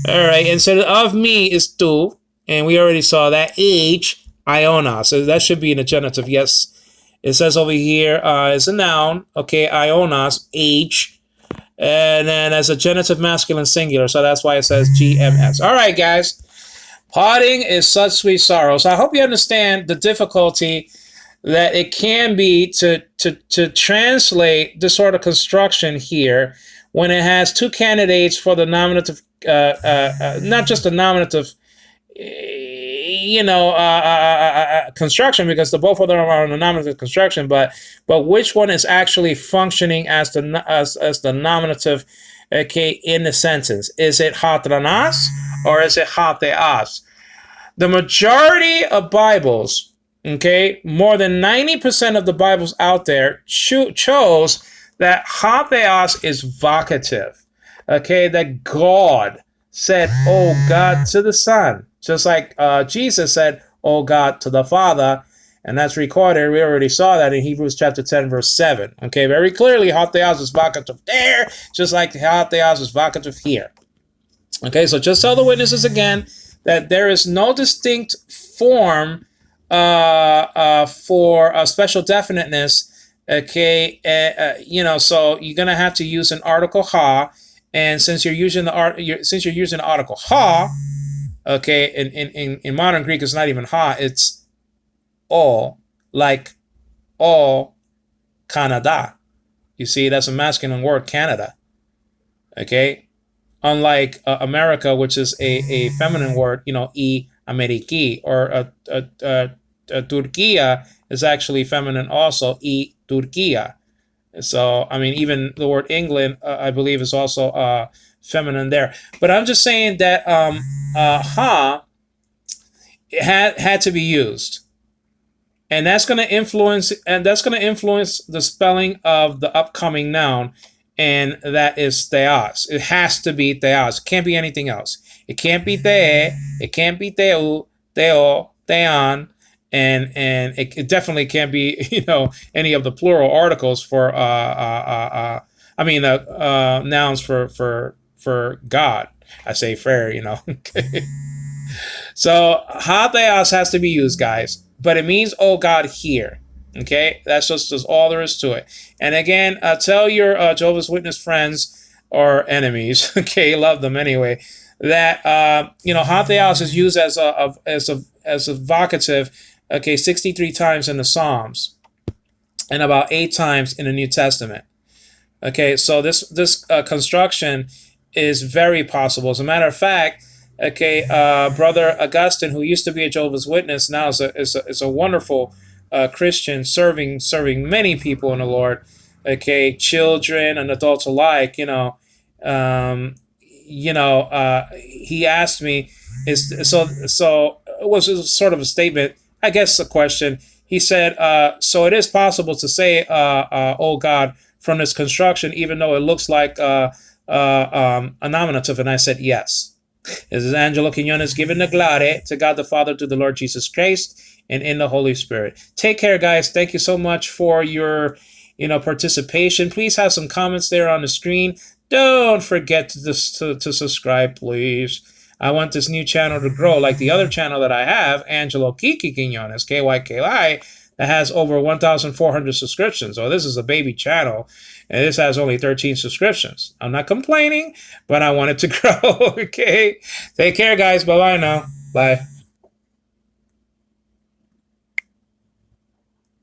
All right, instead of me is tu, and we already saw that. Age, Iona. So that should be in the genitive. Yes. It says over here is a noun, okay, ionas, age, and then as a genitive masculine singular, so that's why it says GMS. All right, guys, parting is such sweet sorrow. So I hope you understand the difficulty that it can be to translate this sort of construction here when it has two candidates for the nominative, not just the nominative, construction, because the both of them are in the nominative construction, but which one is actually functioning as the nominative, okay, in the sentence? Is it hatranas or is it hateas? The majority of Bibles, okay, more than 90% of the Bibles out there chose that hateas is vocative, okay, that God said, oh God, to the Son. Just like Jesus said, oh God, to the Father. And that's recorded. We already saw that in Hebrews chapter 10, verse 7. Okay, very clearly, hateas is vocative there, just like hateas is vocative here. Okay, so just tell the witnesses again that there is no distinct form for a special definiteness. Okay, so you're going to have to use an article ha. And since you're using the article ha, okay, in modern Greek, it's not even ha, it's o, like o, Canada. You see, that's a masculine word, Canada. Okay, unlike America, which is a feminine word, e Ameriki, or Turquia is actually feminine also, e Turquia. So, I mean, even the word England, I believe, is also feminine there. But I'm just saying that ha had to be used, and that's going to influence the spelling of the upcoming noun, and that is theos. It has to be theos. It can't be anything else. It can't be the. It can't be theou, theo, theon. And it definitely can't be any of the plural articles for nouns for God. I say fair, Okay. So hatheos has to be used, guys, but it means oh God here. Okay, that's just all there is to it. And again, tell your Jehovah's Witness friends or enemies, okay, love them anyway, that hatheos is used as a vocative. Okay, 63 times in the Psalms and about 8 times in the New Testament. Okay, so this construction is very possible. As a matter of fact, okay, Brother Augustine, who used to be a Jehovah's Witness, now is a wonderful Christian serving many people in the Lord. Okay, children and adults alike. He asked me, it was sort of a statement. I guess a question. He said, so it is possible to say, oh God, from this construction, even though it looks like a nominative. And I said, yes. This is Angelo Quinones giving the glory to God the Father, to the Lord Jesus Christ, and in the Holy Spirit. Take care, guys. Thank you so much for your participation. Please have some comments there on the screen. Don't forget to subscribe, please. I want this new channel to grow like the other channel that I have, Angelo Kyky Quinones, KYKI, that has over 1,400 subscriptions. So this is a baby channel, and this has only 13 subscriptions. I'm not complaining, but I want it to grow, okay? Take care, guys. Bye-bye now. Bye.